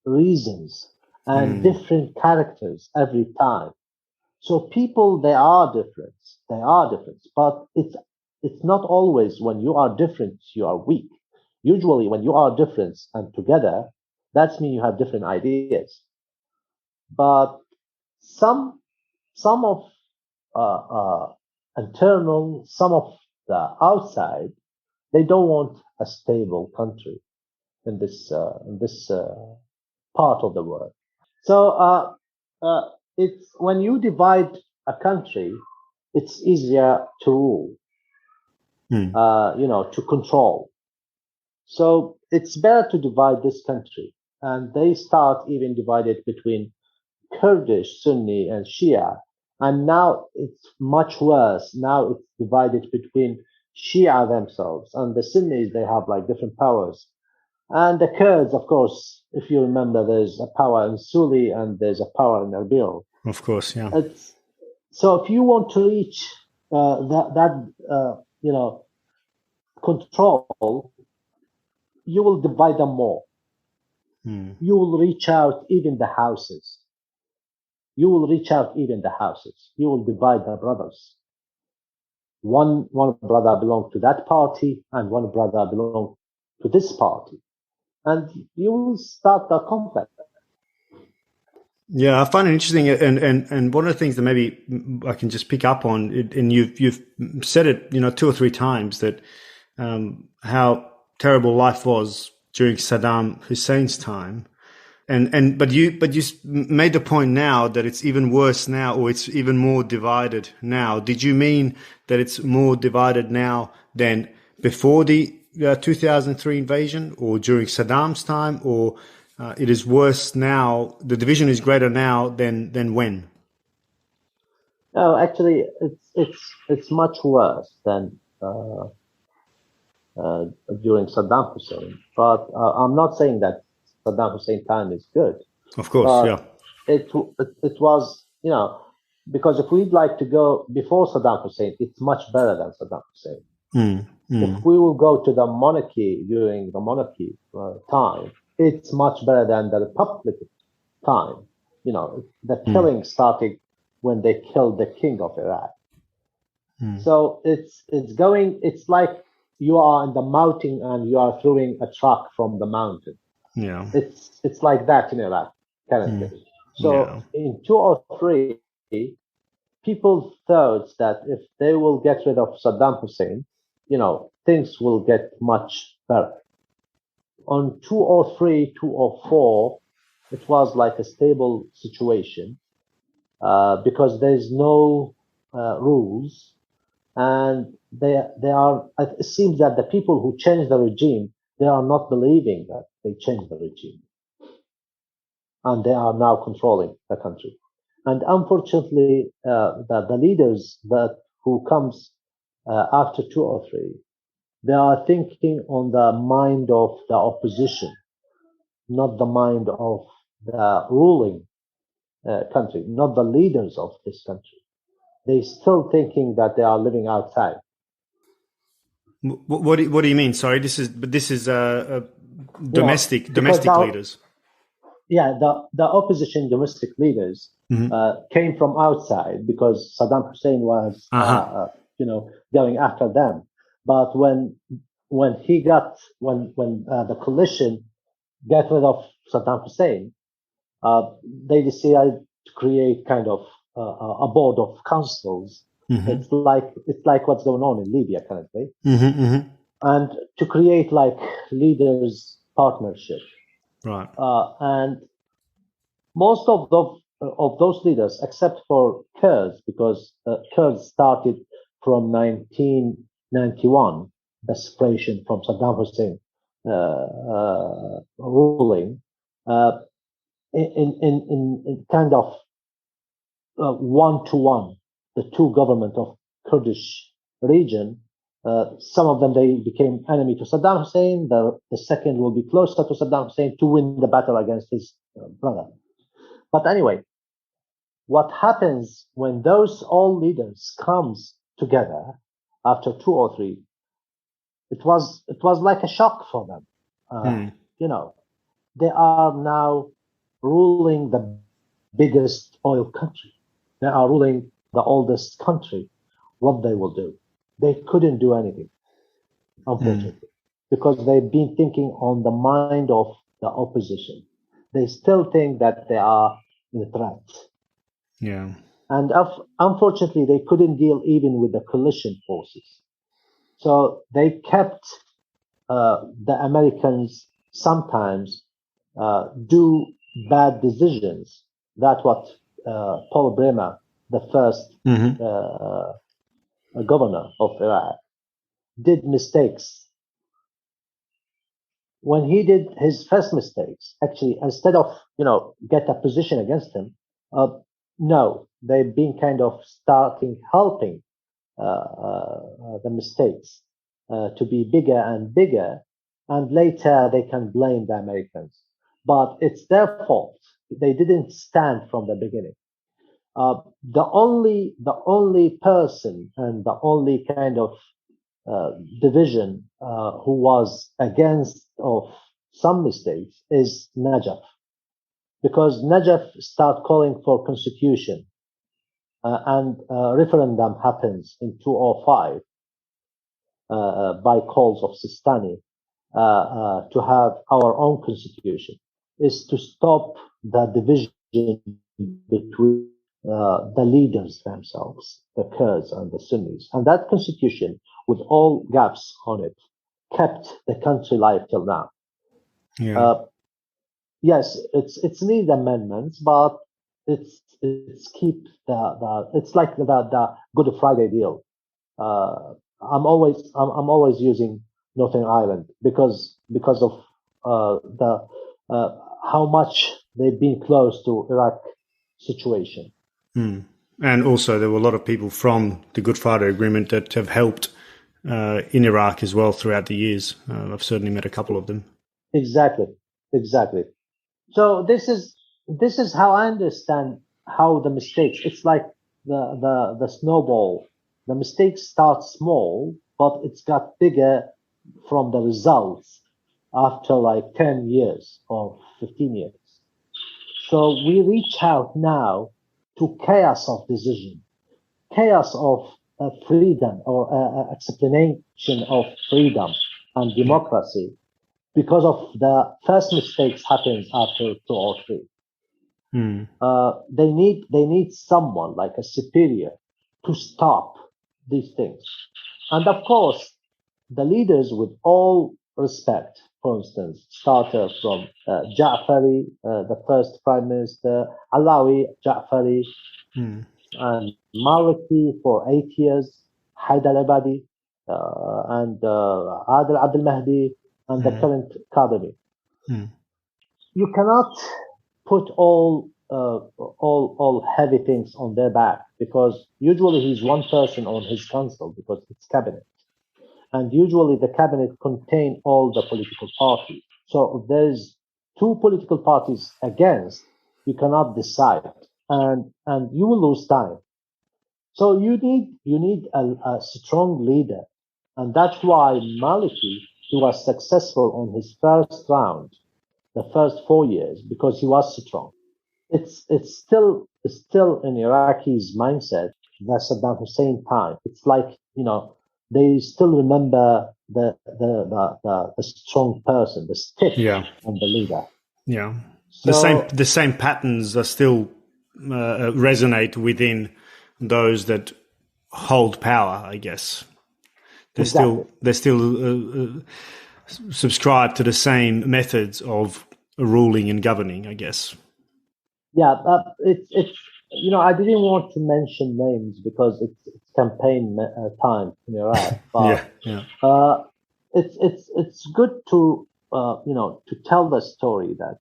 reasons and different characters every time. So people, they are different, but it's not always when you are different, you are weak. Usually when you are different and together, that means you have different ideas. But some of internal, some of the outside, they don't want a stable country in this part of the world. So it's when you divide a country, it's easier to rule, to control. So it's better to divide this country, and they start even divided between Kurdish, Sunni, and Shia, and now it's much worse. Now it's divided between Shia themselves and the Sunnis. They have like different powers. And the Kurds, of course, if you remember, there's a power in Suli and there's a power in Erbil. Of course, yeah. So if you want to reach control, you will divide them more. You will reach out even the houses. You will divide the brothers. One brother belongs to that party, and one brother belongs to this party. And you will start the conflict. Yeah, I find it interesting, and one of the things that maybe I can just pick up on, and you've said it, 2 or 3 times, that how terrible life was during Saddam Hussein's time, but you made the point now that it's even worse now, or it's even more divided now. Did you mean that it's more divided now than before the 2003 invasion, or during Saddam's time, or it is worse now? The division is greater now than when? No, actually, it's much worse than during Saddam Hussein. But I'm not saying that Saddam Hussein time is good. Of course, yeah. It was, because if we'd like to go before Saddam Hussein, it's much better than Saddam Hussein. If we will go to the monarchy during the monarchy time, it's much better than the republic time. The killing started when they killed the king of Iraq. So it's like you are in the mountain and you are throwing a truck from the mountain. Yeah. It's like that in Iraq currently. So in 2 or 3, people thought that if they will get rid of Saddam Hussein, things will get much better. On 2 or 3, 2 or 4, it was like a stable situation because there's no rules, and they are. It seems that the people who changed the regime, they are not believing that they changed the regime, and they are now controlling the country. And unfortunately, the leaders who comes after 2 or 3, they are thinking on the mind of the opposition, not the mind of the ruling country, not the leaders of this country. They still thinking that they are living outside. What do you mean? Sorry, this is domestic leaders. Yeah, the opposition domestic leaders came from outside because Saddam Hussein was going after them. But when the coalition got rid of Saddam Hussein, they decided to create kind of a board of councils. It's like what's going on in Libya currently, and to create like leaders partnership. Right. And most of those leaders, except for Kurds, because Kurds started from 1991, the separation from Saddam Hussein ruling, in kind of one-to-one, the two government of Kurdish region. Some of them, they became enemy to Saddam Hussein. The second will be closer to Saddam Hussein to win the battle against his brother. But anyway, what happens when those all leaders comes together after 2 or 3? It was like a shock for them. They are now ruling the biggest oil country. They are ruling the oldest country. What they will do? They couldn't do anything, unfortunately, because they've been thinking on the mind of the opposition. They still think that they are in a threat. Yeah. And unfortunately, they couldn't deal even with the coalition forces. So they kept the Americans sometimes do bad decisions. That's what Paul Bremer, the first governor of Iraq, did mistakes. When he did his first mistakes, actually, instead of get a position against him, no, they've been kind of starting helping the mistakes to be bigger and bigger, and later they can blame the Americans. But it's their fault. They didn't stand from the beginning. The only person and the only kind of division who was against of some mistakes is Najaf, because Najaf start calling for constitution, and referendum happens in 2005 by calls of Sistani to have our own constitution, is to stop the division between the leaders themselves, the Kurds and the Sunnis. And that constitution, with all gaps on it, kept the country alive till now. Yeah. Yes, it's need amendments, but it's keep it's like the Good Friday deal. I'm always using Northern Ireland because of how much they've been close to Iraq situation. And also, there were a lot of people from the Good Friday Agreement that have helped in Iraq as well throughout the years. I've certainly met a couple of them. Exactly. So this is how I understand how the mistakes. It's like the snowball. The mistakes start small, but it's got bigger from the results after like 10 years or 15 years. So we reach out now to chaos of decision, chaos of freedom or explanation of freedom and democracy, because of the first mistakes happens after 2 or 3. They need someone like a superior to stop these things. And of course, the leaders, with all respect, for instance, started from Ja'fari, the first prime minister, Alawi, Ja'fari, and Maliki for 8 years, Haidar Abadi, and Adil Abdel Mahdi, and the current Kadhimi. You cannot put all heavy things on their back, because usually he's one person on his council because it's cabinet. And usually the cabinet contain all the political parties. So if there's 2 political parties against, you cannot decide. and you will lose time. So you need a strong leader, and that's why Maliki, he was successful on his first round, the first 4 years, because he was strong. It's still in Iraqi's mindset that Saddam Hussein time. It's like, they still remember the strong person, the stick, and the leader. Yeah. So, the same patterns are still resonate within those that hold power, I guess. They still subscribe to the same methods of ruling and governing, I guess. Yeah, it's I didn't want to mention names because it's campaign time in Iraq, but it's good to to tell the story that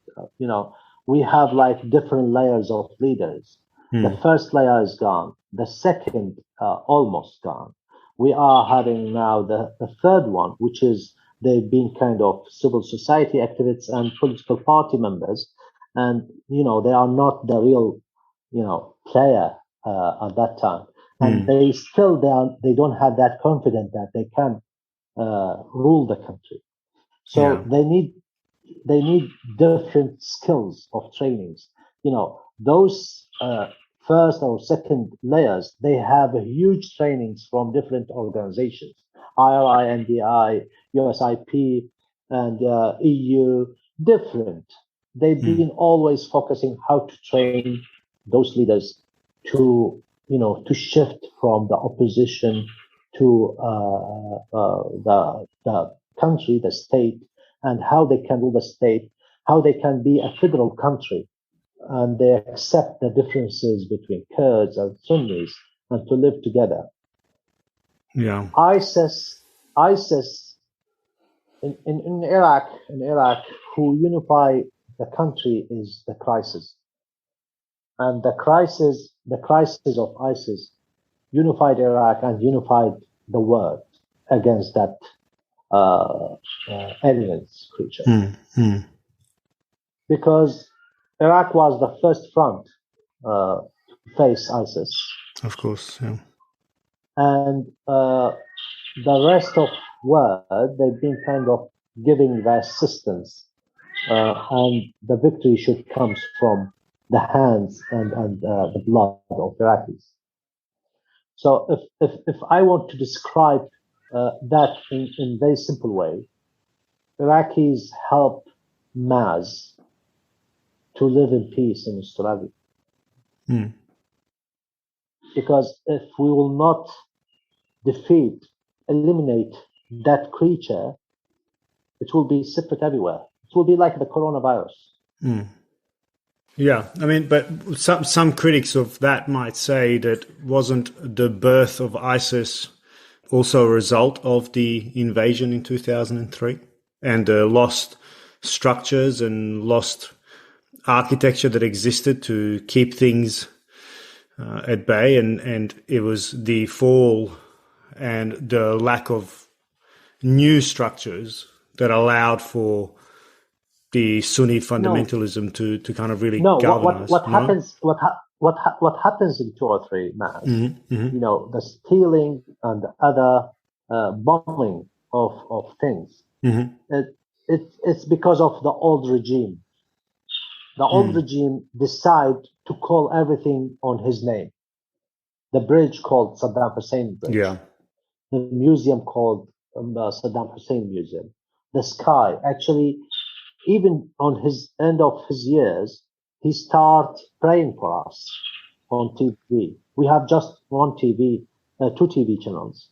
we have like different layers of leaders. The first layer is gone. The second almost gone. We are having now the third one, which is they've been kind of civil society activists and political party members, and they are not the real player at that time, and they don't have that confidence that they can rule the country. So they need different skills of trainings. Those first or second layers, they have huge trainings from different organizations, IRI, NDI, USIP, and EU, different. They've been always focusing how to train those leaders to shift from the opposition to the country, the state, and how they can rule the state, how they can be a federal country, and they accept the differences between Kurds and Sunnis and to live together. Yeah. ISIS in Iraq, who unify the country is the crisis. And the crisis of ISIS unified Iraq and unified the world against that aliens creature. Because Iraq was the first front to face ISIS. Of course, yeah. And the rest of world, they've been kind of giving the assistance, and the victory should come from the hands and the blood of Iraqis. So if I want to describe that in very simple way, Iraqis help Maz to live in peace in Australia. Because if we will not eliminate that creature, it will be separate everywhere. It will be like the coronavirus. Yeah, I mean, but some critics of that might say that wasn't the birth of ISIS also a result of the invasion in 2003 and the lost structures and lost architecture that existed to keep things at bay, and it was the fall and the lack of new structures that allowed for the Sunni fundamentalism to kind of really galvanize. What happens in 203, man? The stealing and the other bombing of things. It's because of the old regime. The old regime decide to call everything on his name. The bridge called Saddam Hussein Bridge. Yeah. The museum called the Saddam Hussein Museum. The sky, actually, even on his end of his years, he start praying for us on TV. We have just two TV channels,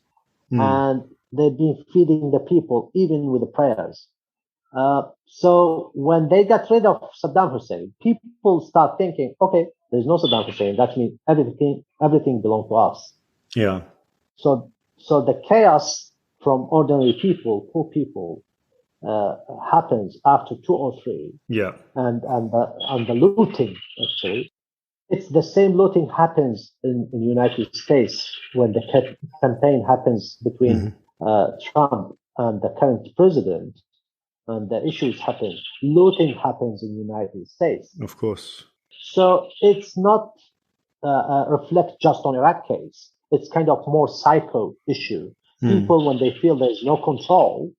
and they've been feeding the people even with the prayers. So when they got rid of Saddam Hussein, people start thinking, okay, there's no Saddam Hussein. That means everything belongs to us. Yeah. So the chaos from ordinary people, poor people, happens after 203. Yeah. And the looting, actually, it's the same looting happens in the United States when the campaign happens between Trump and the current president. And the issues happen. Looting happens in the United States. Of course. So it's not reflect just on Iraq case. It's kind of more psycho issue. People, when they feel there's no control,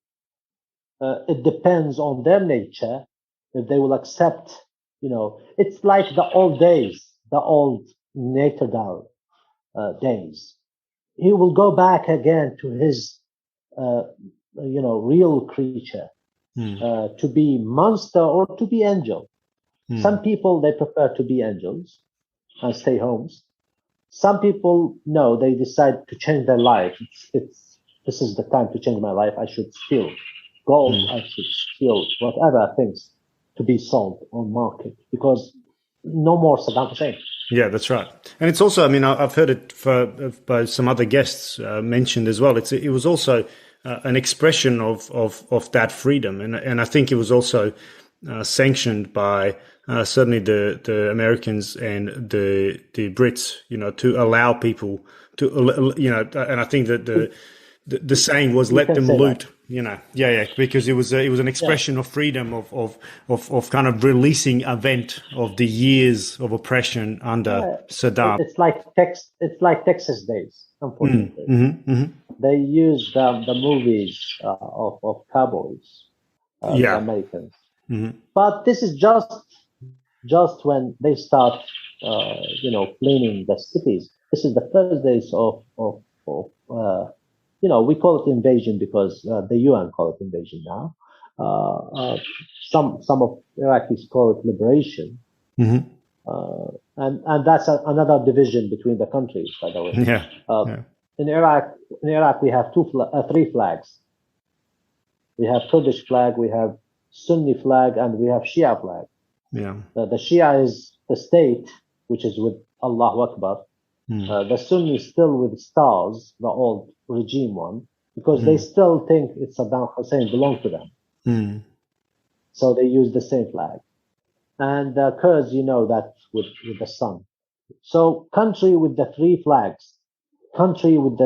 it depends on their nature if they will accept. It's like the old days, the old Neanderthal days. He will go back again to his, real creature, to be monster or to be angel. Some people, they prefer to be angels and stay homes. Some people, no, they decide to change their life. This is the time to change my life. I should steal gold. I should steal whatever things to be sold on market, because no more Saddam Hussein. Yeah, that's right. And it's also, I mean, I've heard it by some other guests mentioned as well. It was also an expression of that freedom. And I think it was also sanctioned by certainly the Americans and the Brits, to allow people to, and I think that the saying was "let them loot." Because it was an expression of freedom, of kind of releasing a vent of the years of oppression under Saddam. It's like Texas days, unfortunately. They use the movies of cowboys, the Americans. But this is just when they start, cleaning the cities. This is the first days of we call it invasion because the UN call it invasion now. Some of Iraqis call it liberation, and that's another division between the countries, by the way. In Iraq, we have three flags. We have Kurdish flag, we have Sunni flag, and we have Shia flag. The Shia is the state, which is with Allahu Akbar. The Sunni is still with stars, the old regime one, because they still think it's Saddam Hussein belonged to them. So they use the same flag. And the Kurds, that with the sun. So country with the three flags, country with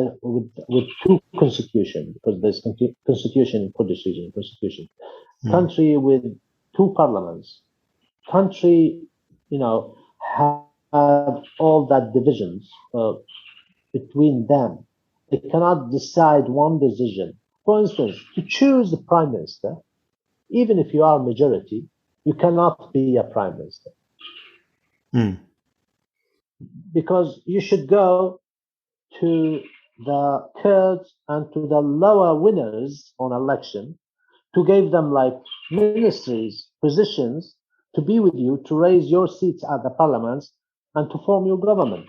two constitution, because there's constitution in Kurdish region, constitution. Country with two parliaments. Country, have all that divisions between them. They cannot decide one decision. For instance, to choose the prime minister, even if you are majority, you cannot be a prime minister. Because you should go to the Kurds and to the lower winners on election to give them like ministries, positions, to be with you, to raise your seats at the parliaments and to form your government.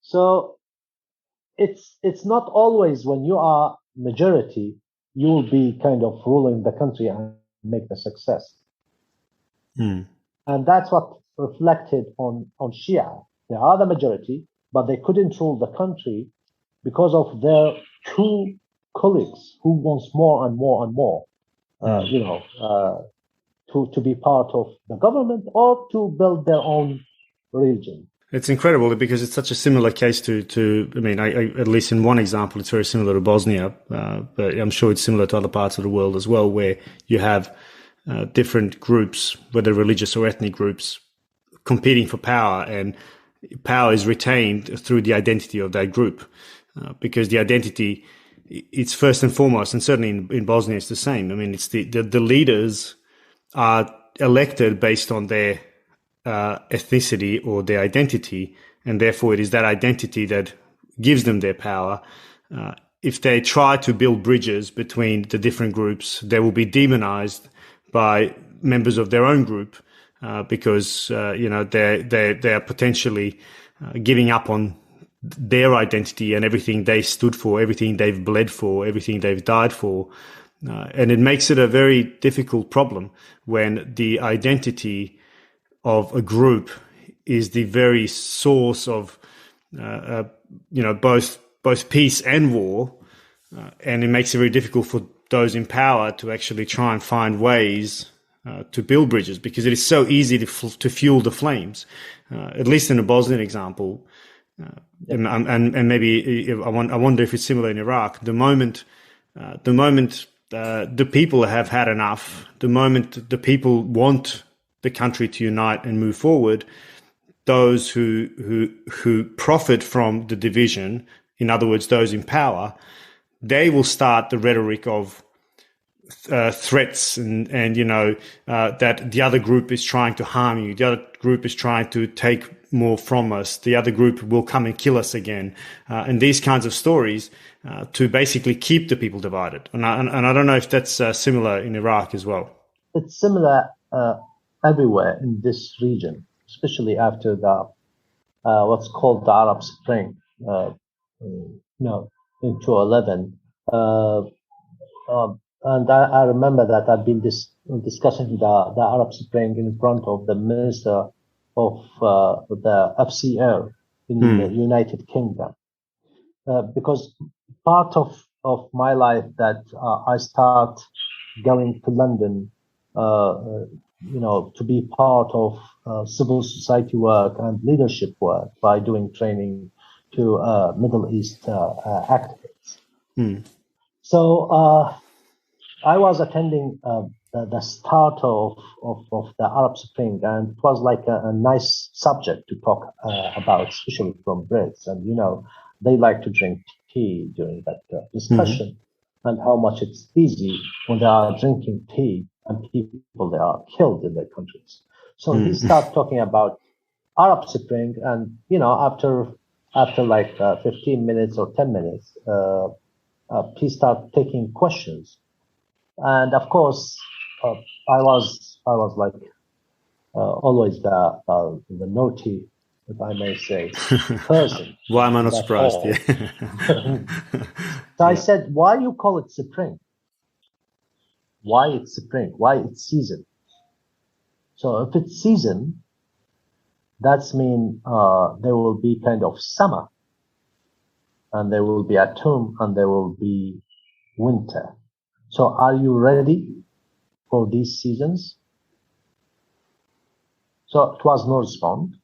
So it's not always when you are majority, you will be kind of ruling the country and make the success. And that's what reflected on Shia. They are the majority, but they couldn't rule the country because of their two colleagues who wants more and more and more, to be part of the government or to build their own region. It's incredible because it's such a similar case to I mean, at least in one example, it's very similar to Bosnia, but I'm sure it's similar to other parts of the world as well, where you have different groups, whether religious or ethnic groups, competing for power, and power is retained through the identity of that group, because the identity, it's first and foremost, and certainly in Bosnia it's the same. I mean, it's the leaders are elected based on their ethnicity or their identity, and therefore it is that identity that gives them their power. If they try to build bridges between the different groups, they will be demonized by members of their own group, because they are potentially giving up on their identity and everything they stood for, everything they've bled for, everything they've died for. And it makes it a very difficult problem when the identity of a group is the very source of, both peace and war. And it makes it very difficult for those in power to actually try and find ways to build bridges, because it is so easy to fuel the flames. At least in the Bosnian example, and maybe I wonder if it's similar in Iraq. The moment the people have had enough, the moment the people want the country to unite and move forward, those who profit from the division, in other words, those in power, they will start the rhetoric of threats and that the other group is trying to harm you, the other group is trying to take more from us, the other group will come and kill us again, and these kinds of stories to basically keep the people divided. And I don't know if that's similar in Iraq as well. It's similar everywhere in this region, especially after the what's called the Arab Spring, in 2011. And I remember that I've been discussing the Arab Spring in front of the Minister of the FCR in the United Kingdom, because part of my life that I start going to London, to be part of civil society work and leadership work by doing training to Middle East activists. So I was attending the start of the Arab Spring, and it was like a nice subject to talk about, especially from Brits. And, they like to drink tea during that discussion, and how much it's easy when they are drinking tea and people, they are killed in their countries. So he started talking about Arab Spring, and, after like 15 minutes or 10 minutes, he started taking questions. And of course, I was like always the naughty, if I may say, person. Why am I not surprised? Yeah. So I said, why you call it spring? Why it's spring? Why it's season? So if it's season, that's mean there will be kind of summer, and there will be autumn, and there will be winter. So are you ready for these seasons? So it was no response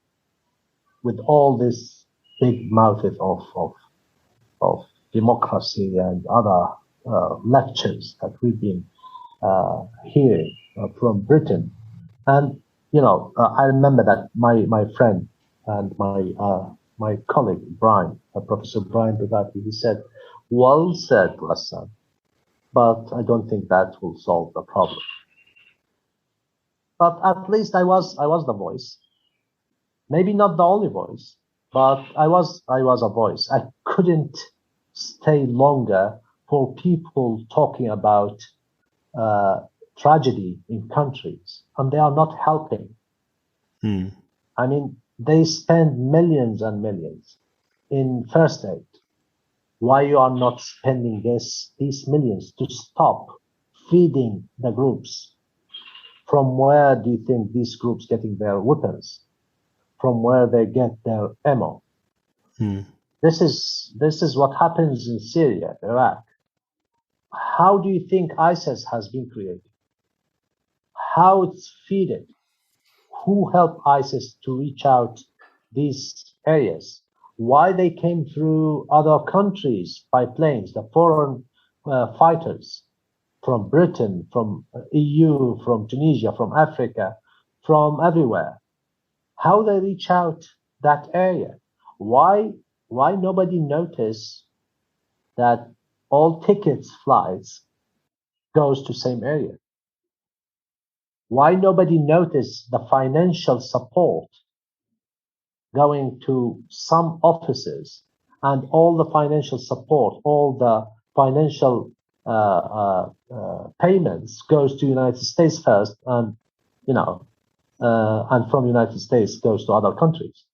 with all this big mouth of democracy and other lectures that we've been hearing from Britain. And, I remember that my friend and my colleague, Professor Brian Brivati, he said, well said, Ghassan, but I don't think that will solve the problem. But at least I was the voice. Maybe not the only voice, but I was a voice. I couldn't stay longer for people talking about tragedy in countries, and they are not helping. I mean, they spend millions and millions in first aid. Why you are not spending these millions to stop feeding the groups? From where do you think these groups getting their weapons? From where they get their ammo? This is what happens in Syria, Iraq. How do you think ISIS has been created? How it's feeded? Who helped ISIS to reach out these areas? Why they came through other countries by planes, the foreign fighters from Britain, from EU, from Tunisia, from Africa, from everywhere. How they reach out that area? Why nobody noticed that all tickets, flights goes to same area? Why nobody noticed the financial support going to some offices, and all the financial support, all the financial payments goes to United States first, and and from United States goes to other countries.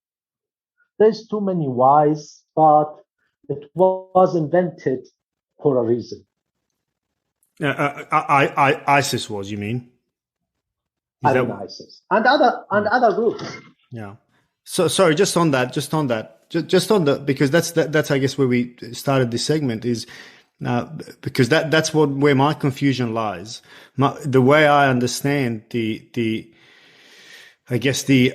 There's too many whys, but it was invented for a reason. ISIS was, you mean? ISIS and other groups. Yeah. So sorry, just on that, because that's I guess where we started this segment is, because that's where my confusion lies. The way I understand the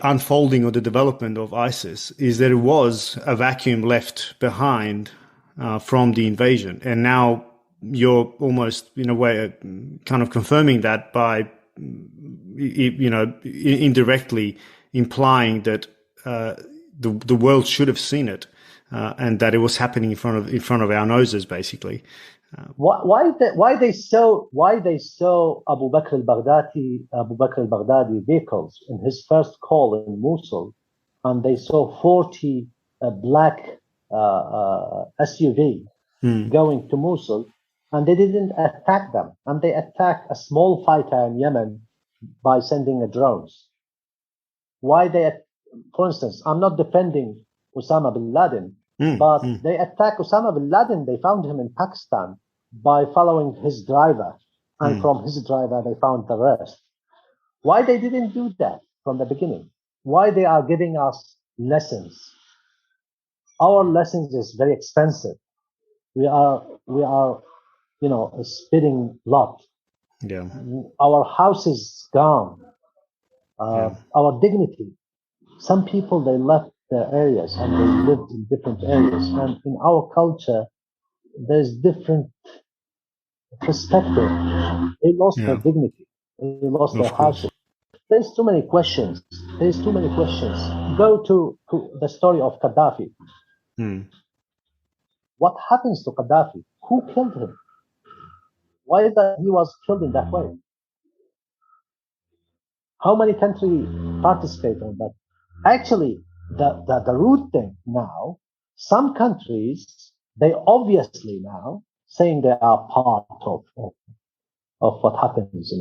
unfolding or the development of ISIS is that it was a vacuum left behind from the invasion, and now you're almost in a way kind of confirming that by indirectly implying that the world should have seen it, and that it was happening in front of our noses, basically. Why they saw Abu Bakr al-Baghdadi vehicles in his first call in Mosul, and they saw 40 black SUV going to Mosul, and they didn't attack them, and they attacked a small fighter in Yemen by sending drones. Why for instance, I'm not defending Osama bin Laden, but they attacked Osama bin Laden. They found him in Pakistan by following his driver, and from his driver they found the rest. Why they didn't do that from the beginning? Why they are giving us lessons? Our lessons is very expensive. We are a spitting lot. Yeah. Our house is gone. Our dignity. Some people, they left their areas and they lived in different areas. And in our culture, there's different perspective. They lost their dignity. They lost their houses. There's too many questions. Go to the story of Gaddafi. What happens to Gaddafi? Who killed him? Why is that he was killed in that way? How many countries participate on that? Actually, the root thing now, some countries, they obviously now saying they are part of what happens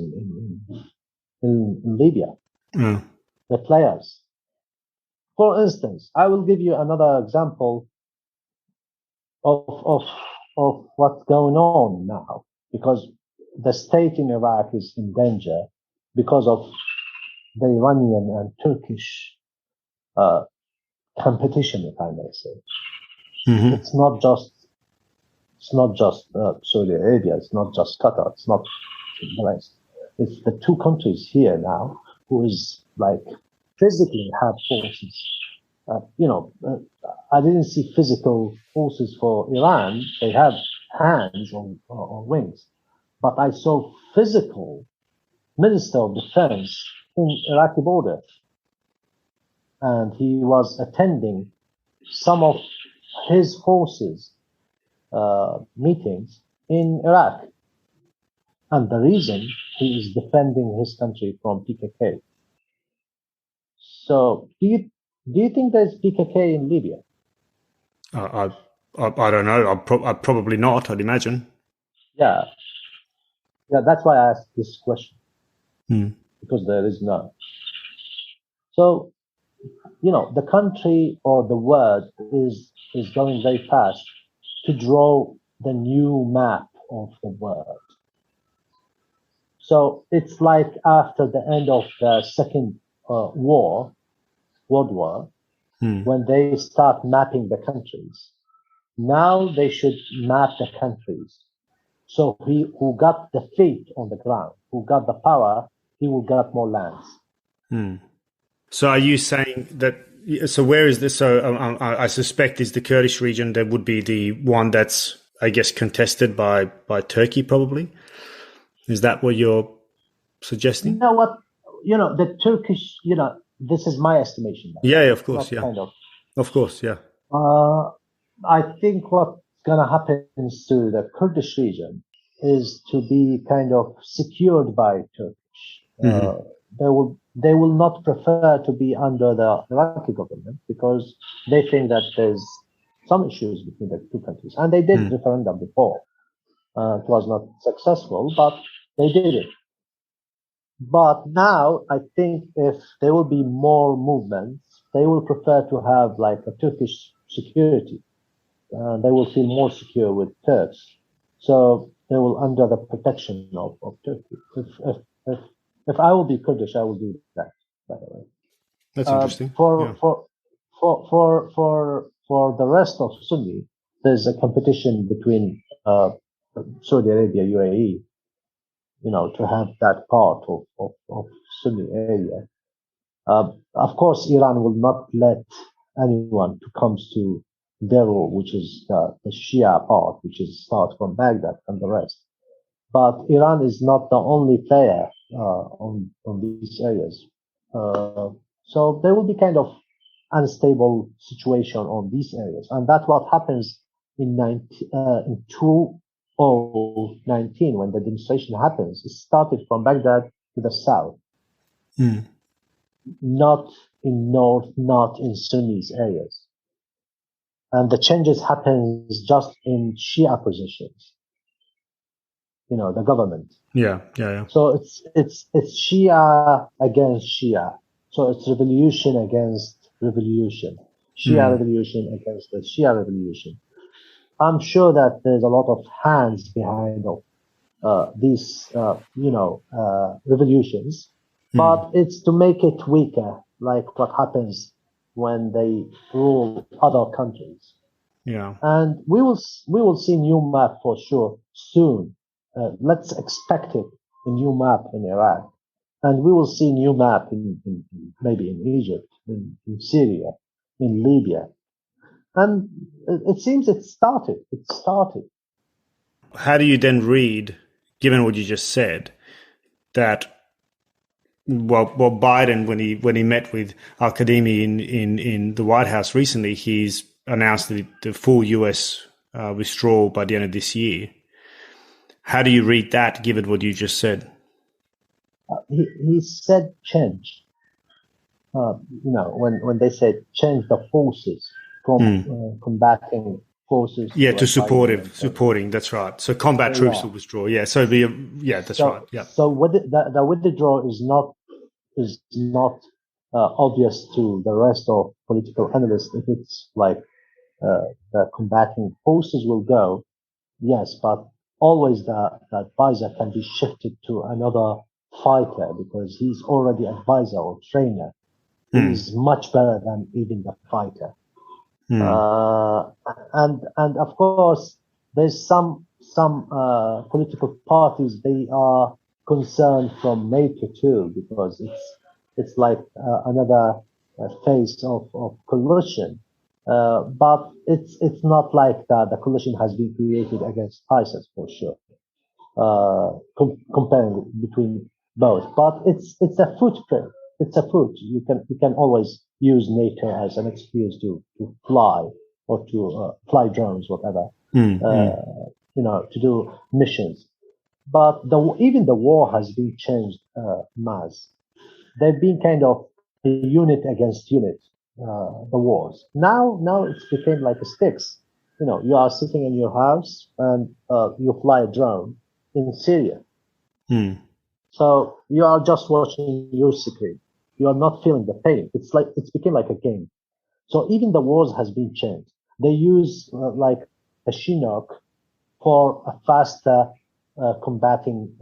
in Libya. The players. For instance, I will give you another example of what's going on now, because the state in Iraq is in danger because of the Iranian and Turkish competition, if I may say. It's not just Saudi Arabia. It's not just Qatar. It's not the rest. It's the two countries here now who is like physically have forces. I didn't see physical forces for Iran. They have hands or wings, but I saw physical Minister of Defense in Iraqi border, and he was attending some of his forces meetings in Iraq, and the reason he is defending his country from PKK. So, do you think there's PKK in Libya? I don't know. Probably not. I'd imagine. Yeah. That's why I asked this question, because there is none. So, the country or the world is going very fast to draw the new map of the world. So it's like after the end of the Second World War, when they start mapping the countries. Now they should map the countries. So who got the feet on the ground, who got the power, he will get more lands. So are you saying that? So where is this? So I suspect is the Kurdish region. That would be the one that's, I guess, contested by Turkey, probably. Is that what you're suggesting? You know what? The Turkish. This is my estimation. Yeah, of course. Yeah. Of course. Yeah. I think what's gonna happen to the Kurdish region is to be kind of secured by Turkish. They will not prefer to be under the Iraqi government because they think that there's some issues between the two countries. And they did referendum before. It was not successful, but they did it. But now I think if there will be more movements, they will prefer to have like a Turkish security. They will feel more secure with Turks. So they will under the protection of Turkey. If I will be Kurdish, I will do that, by the way. That's interesting. For the rest of Sunni, there's a competition between Saudi Arabia, UAE, to have that part of Sunni area. Of course, Iran will not let anyone to come to Daru, which is the Shia part, which is start from Baghdad and the rest. But Iran is not the only player on these areas. So there will be kind of unstable situation on these areas, and that's what happens in 2019 when the demonstration happens. It started from Baghdad to the south, not in north, not in Sunnis areas, and the changes happens just in Shia positions. The government. Yeah. So it's Shia against Shia. So it's revolution against revolution. Shia revolution against the Shia revolution. I'm sure that there's a lot of hands behind these, revolutions, but it's to make it weaker, like what happens when they rule other countries. Yeah. And we will see new map for sure soon. Let's expect it, a new map in Iraq. And we will see new map in maybe in Egypt, in Syria, in Libya. And it seems it started. How do you then read, given what you just said, that Biden, when he met with al-Kadhimi in the White House recently, he's announced the full US withdrawal by the end of this year. How do you read that, given what you just said? He said change. When they said change the forces from combating forces. Yeah, to supporting. That's right. So combat troops will withdraw. Yeah. So that's right. Yeah. So the withdrawal is not obvious to the rest of political analysts. If it's like the combating forces will go, yes, but always the advisor can be shifted to another fighter because he's already advisor or trainer. He's much better than even the fighter. And of course, there's some political parties, they are concerned from NATO too, because it's like another phase of coalition. But it's not like that. The coalition has been created against ISIS for sure. Comparing between both, but it's a footprint. It's a foot. You can always use NATO as an excuse to fly or to fly drones, whatever, to do missions. But even the war has been changed, mass. They've been kind of a unit against unit, the wars. Now it's became like a sticks. You are sitting in your house and you fly a drone in Syria. So you are just watching your screen. You are not feeling the pain. It's became like a game. So even the wars has been changed. They use like a Chinook for a faster combating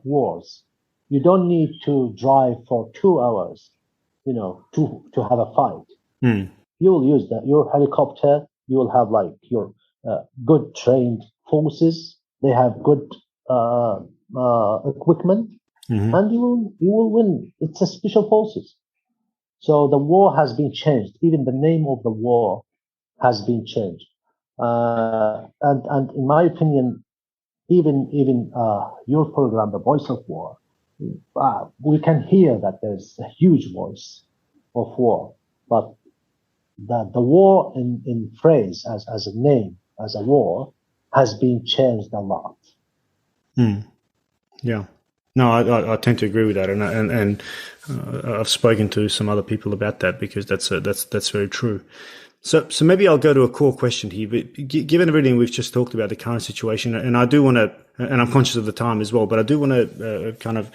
wars. You don't need to drive for 2 hours, to have a fight. You will use your helicopter. You will have like your good trained forces. They have good equipment, and you will win. It's a special forces. So the war has been changed. Even the name of the war has been changed. And in my opinion, even your program, The Voice of War, we can hear that there's a huge voice of war, but the war in phrase as a name, as a war, has been changed a lot. Yeah. No, I tend to agree with that, and I've spoken to some other people about that because that's very true. So maybe I'll go to a core question here. But given everything we've just talked about, the current situation, and I do want to, and I'm conscious of the time as well, but I do want to kind of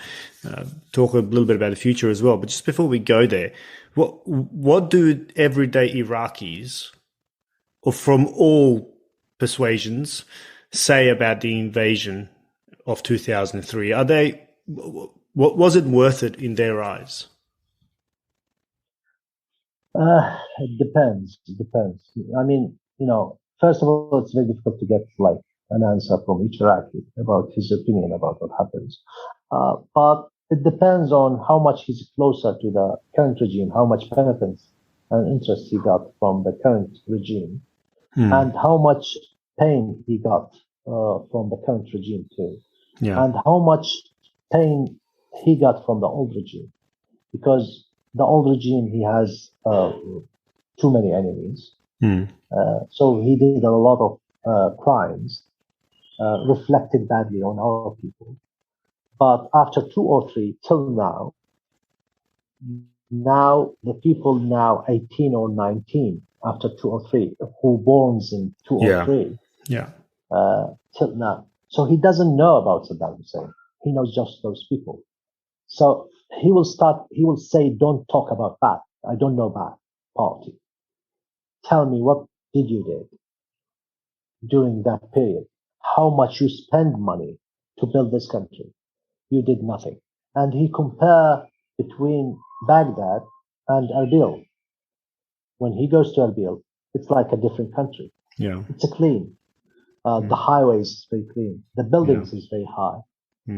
talk a little bit about the future as well. But just before we go there, what do everyday Iraqis, or from all persuasions, say about the invasion of 2003? Was it worth it in their eyes? It depends. I mean, first of all, it's very difficult to get like an answer from each Iraqi about his opinion about what happens. But it depends on how much he's closer to the current regime, how much benefits and interest he got from the current regime, and how much pain he got from the current regime too. and how much pain he got from the old regime. Because the old regime, he has too many enemies. So he did a lot of crimes, reflected badly on our people. But after 2 or 3 till now the people now 18 or 19 after 2 or 3 who borns in 2 or 3 till now. So he doesn't know about Saddam Hussein. He knows just those people. So he will say, don't talk about that. I don't know that party. Tell me, what did you do during that period? How much you spend money to build this country? You did nothing. And he compare between Baghdad and Erbil. When he goes to Erbil, it's like a different country. It's a clean. The highways is very clean. The buildings is very high.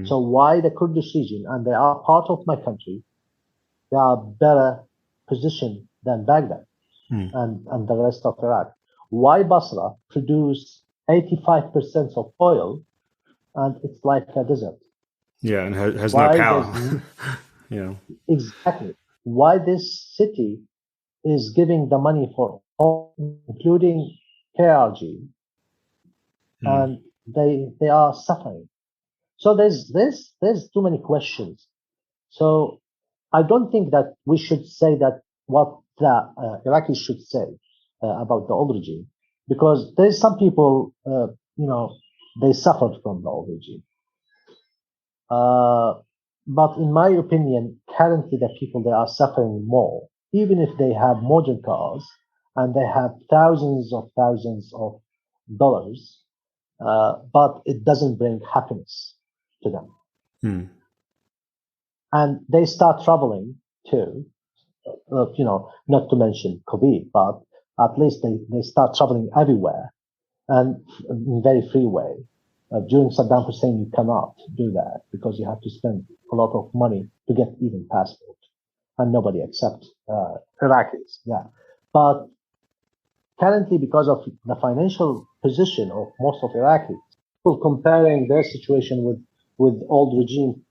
So why the Kurdish region, and they are part of my country, they are better positioned than Baghdad and the rest of Iraq? Why Basra produce 85% of oil and it's like a desert? And has no power. Exactly. Why this city is giving the money for all, including KRG, and they are suffering. So there's too many questions. So I don't think that we should say that what the Iraqis should say about the old regime, because there's some people, they suffered from the old regime. But in my opinion, currently the people, they are suffering more, even if they have modern cars and they have thousands of dollars, but it doesn't bring happiness to them. And they start traveling too, not to mention COVID, but at least they start traveling everywhere and in very free way. During Saddam Hussein, you cannot do that because you have to spend a lot of money to get even passport, and nobody accepts Iraqis. But currently, because of the financial position of most of Iraqis, people comparing their situation with old regime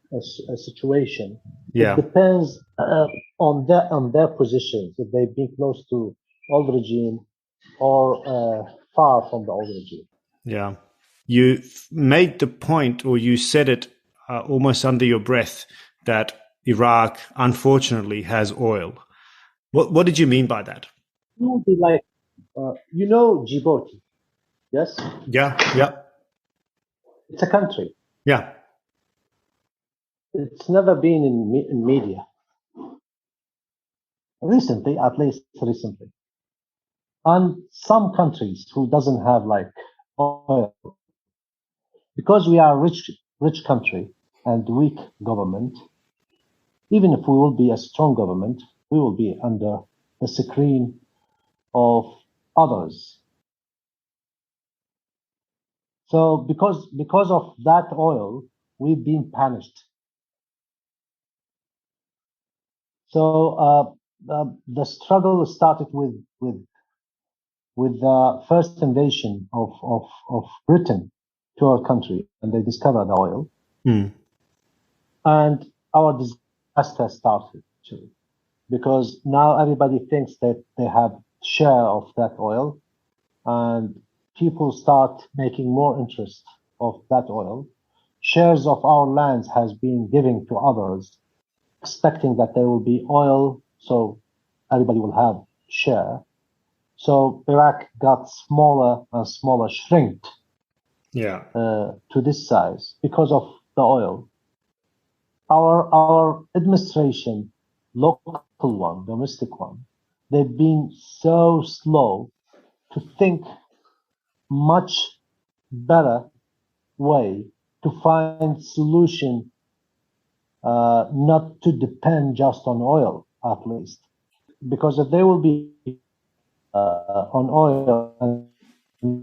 situation, it depends on their positions, if they've been close to old regime or far from the old regime. You made the point, or you said it almost under your breath, that Iraq, unfortunately, has oil. What did you mean by that? It would be like, Djibouti, yes? Yeah. It's a country. Yeah. It's never been in media. Recently, at least recently. And some countries who doesn't have like oil, because we are a rich country and weak government, even if we will be a strong government, we will be under the screen of others. So because of that oil, we've been punished. So the struggle started with the first invasion of Britain to our country, and they discovered oil. And our disaster started too, because now everybody thinks that they have share of that oil, and people start making more interest of that oil. Shares of our lands has been given to others, expecting that there will be oil, so everybody will have share. So Iraq got smaller and smaller, shrinked to this size because of the oil. Our administration, local one, domestic one, they've been so slow to think much better way to find solution, not to depend just on oil, at least. Because if they will be on oil and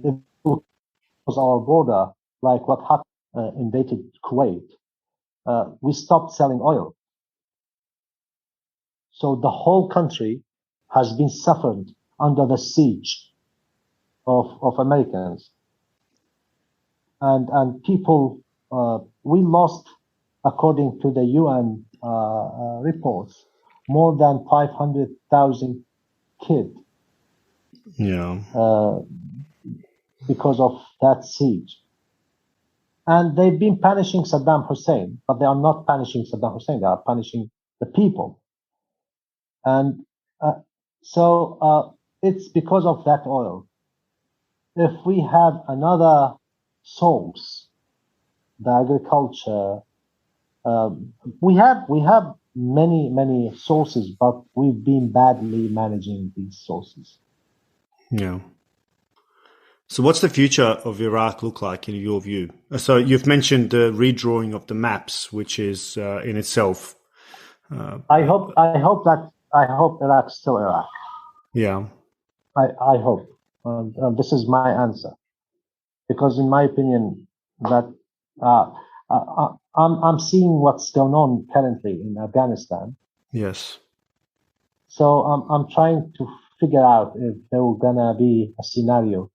it will close our border, like what happened, invaded Kuwait, we stopped selling oil. So the whole country has been suffered under the siege of Americans. And people we lost, according to the UN reports, more than 500,000 kids. Yeah. Because of that siege. And they've been punishing Saddam Hussein, but they are not punishing Saddam Hussein, they are punishing the people. And so it's because of that oil. If we have another source, the agriculture, we have many sources, but we've been badly managing these sources. Yeah. So what's the future of Iraq look like in your view? So you've mentioned the redrawing of the maps, which is in itself. I hope Iraq's still Iraq. Yeah. I hope. This is my answer, because in my opinion, that I'm seeing what's going on currently in Afghanistan. Yes. So I'm trying to figure out if there will gonna be a scenario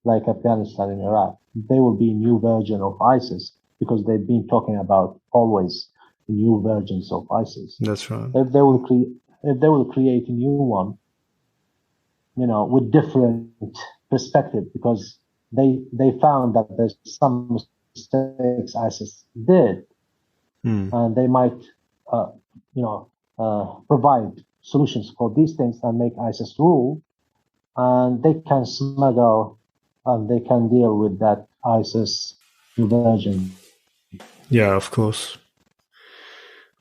like Afghanistan and Iraq. There will be a new version of ISIS, because they've been talking about always new versions of ISIS. That's right. If they will create a new one, with different perspective, because they found that there's some mistakes ISIS did, and they might, provide solutions for these things and make ISIS rule, and they can smuggle and they can deal with that ISIS version. Yeah, of course.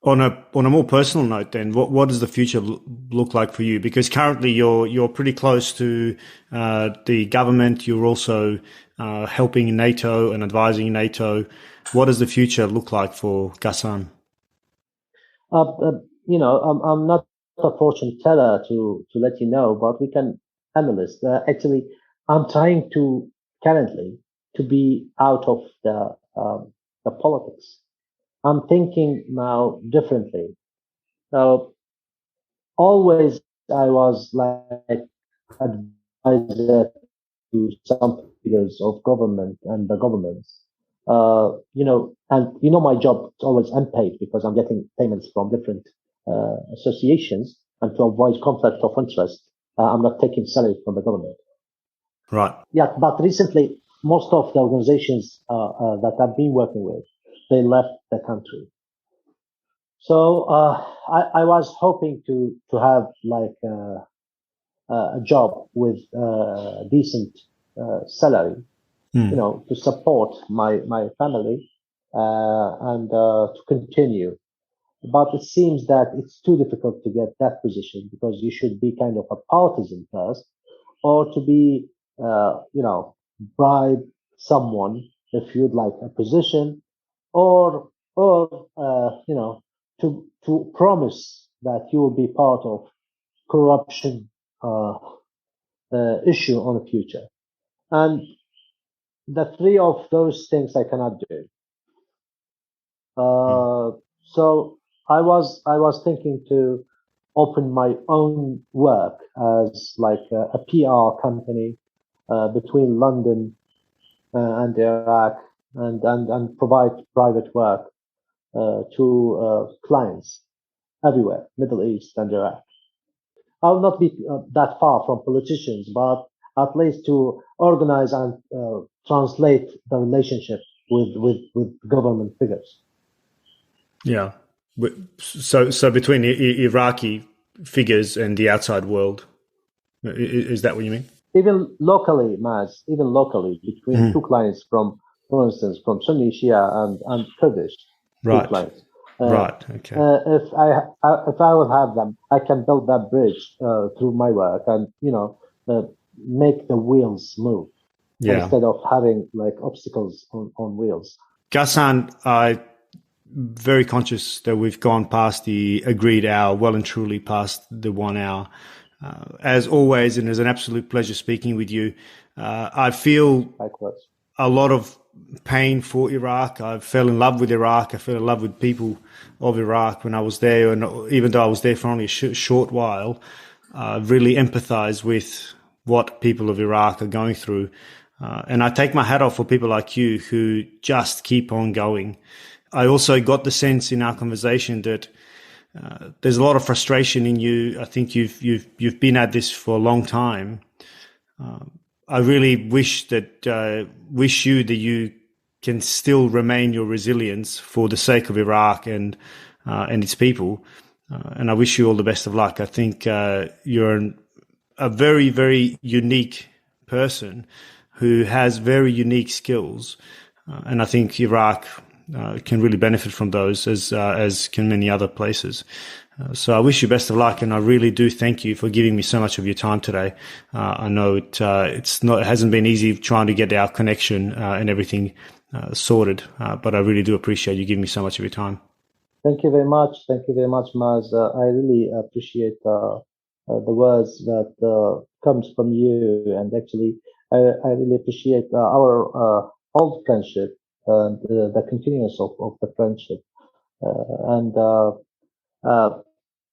On a more personal note, then, what does the future look like for you? Because currently you're pretty close to the government. You're also helping NATO and advising NATO. What does the future look like for Ghassan? I'm not a fortune teller to let you know, but we can analyst. Actually, I'm trying to currently to be out of the politics. I'm thinking now differently. So always I was like advisor to some figures of government and the governments. And my job is always unpaid, because I'm getting payments from different associations, and to avoid conflict of interest, I'm not taking salary from the government. Right. Yeah, but recently, most of the organizations that I've been working with, they left the country. So I was hoping to have like a job with decent salary, to support my family and to continue. But it seems that it's too difficult to get that position, because you should be kind of a partisan first, or to be, bribe someone if you'd like a position, or to promise that you will be part of corruption issue on the future. And the three of those things I cannot do. So I was thinking to open my own work as like a PR company between London and Iraq, and provide private work to clients everywhere, Middle East and Iraq. I'll not be that far from politicians, but at least to organize and translate the relationship with government figures. Yeah. So between Iraqi figures and the outside world, is that what you mean? Even locally, between two clients from, for instance, from Sunni, Shia, and Kurdish, right, clients. Right. Okay. If I will have them, I can build that bridge through my work, and make the wheels move, instead of having like obstacles on wheels. Ghassan, I'm very conscious that we've gone past the agreed hour, well and truly past the 1 hour. As always, and it's an absolute pleasure speaking with you. I feel likewise a lot of pain for Iraq. I fell in love with Iraq. I fell in love with people of Iraq when I was there. And even though I was there for only a short while, I really empathize with what people of Iraq are going through. And I take my hat off for people like you who just keep on going. I also got the sense in our conversation that there's a lot of frustration in you. I think you've been at this for a long time. I really wish you that you can still remain your resilience for the sake of Iraq and its people. And I wish you all the best of luck. I think you're a very, very unique person who has very unique skills. And I think Iraq can really benefit from those as can many other places. So I wish you best of luck, and I really do thank you for giving me so much of your time today. I know it hasn't been easy trying to get our connection and everything sorted, but I really do appreciate you giving me so much of your time. Thank you very much. Thank you very much, Maz. I really appreciate the words that comes from you, and actually, I really appreciate our old friendship and the continuance of the friendship.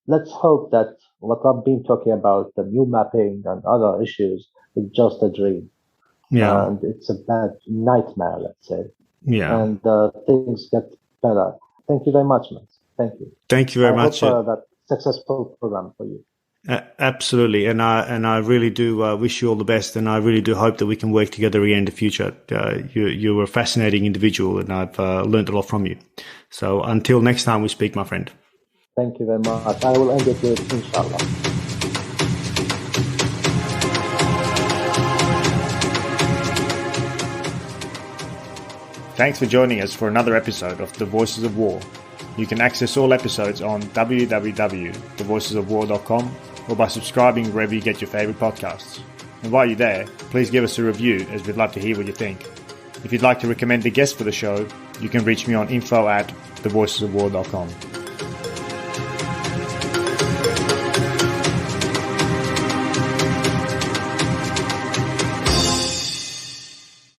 Let's hope that what I've been talking about, the new mapping and other issues, is just a dream. Yeah. And it's a bad nightmare, let's say. Yeah. And things get better. Thank you very much, man. Thank you. Thank you very much. Hope that successful program for you. Absolutely, and I really do wish you all the best, and I really do hope that we can work together again in the future. You're a fascinating individual, and I've learned a lot from you. So until next time we speak, my friend. Thank you very much. I will end it with inshallah. Thanks for joining us for another episode of The Voices of War. You can access all episodes on www.thevoicesofwar.com or by subscribing wherever you get your favorite podcasts. And while you're there, please give us a review, as we'd love to hear what you think. If you'd like to recommend a guest for the show, you can reach me on info@thevoicesofwar.com.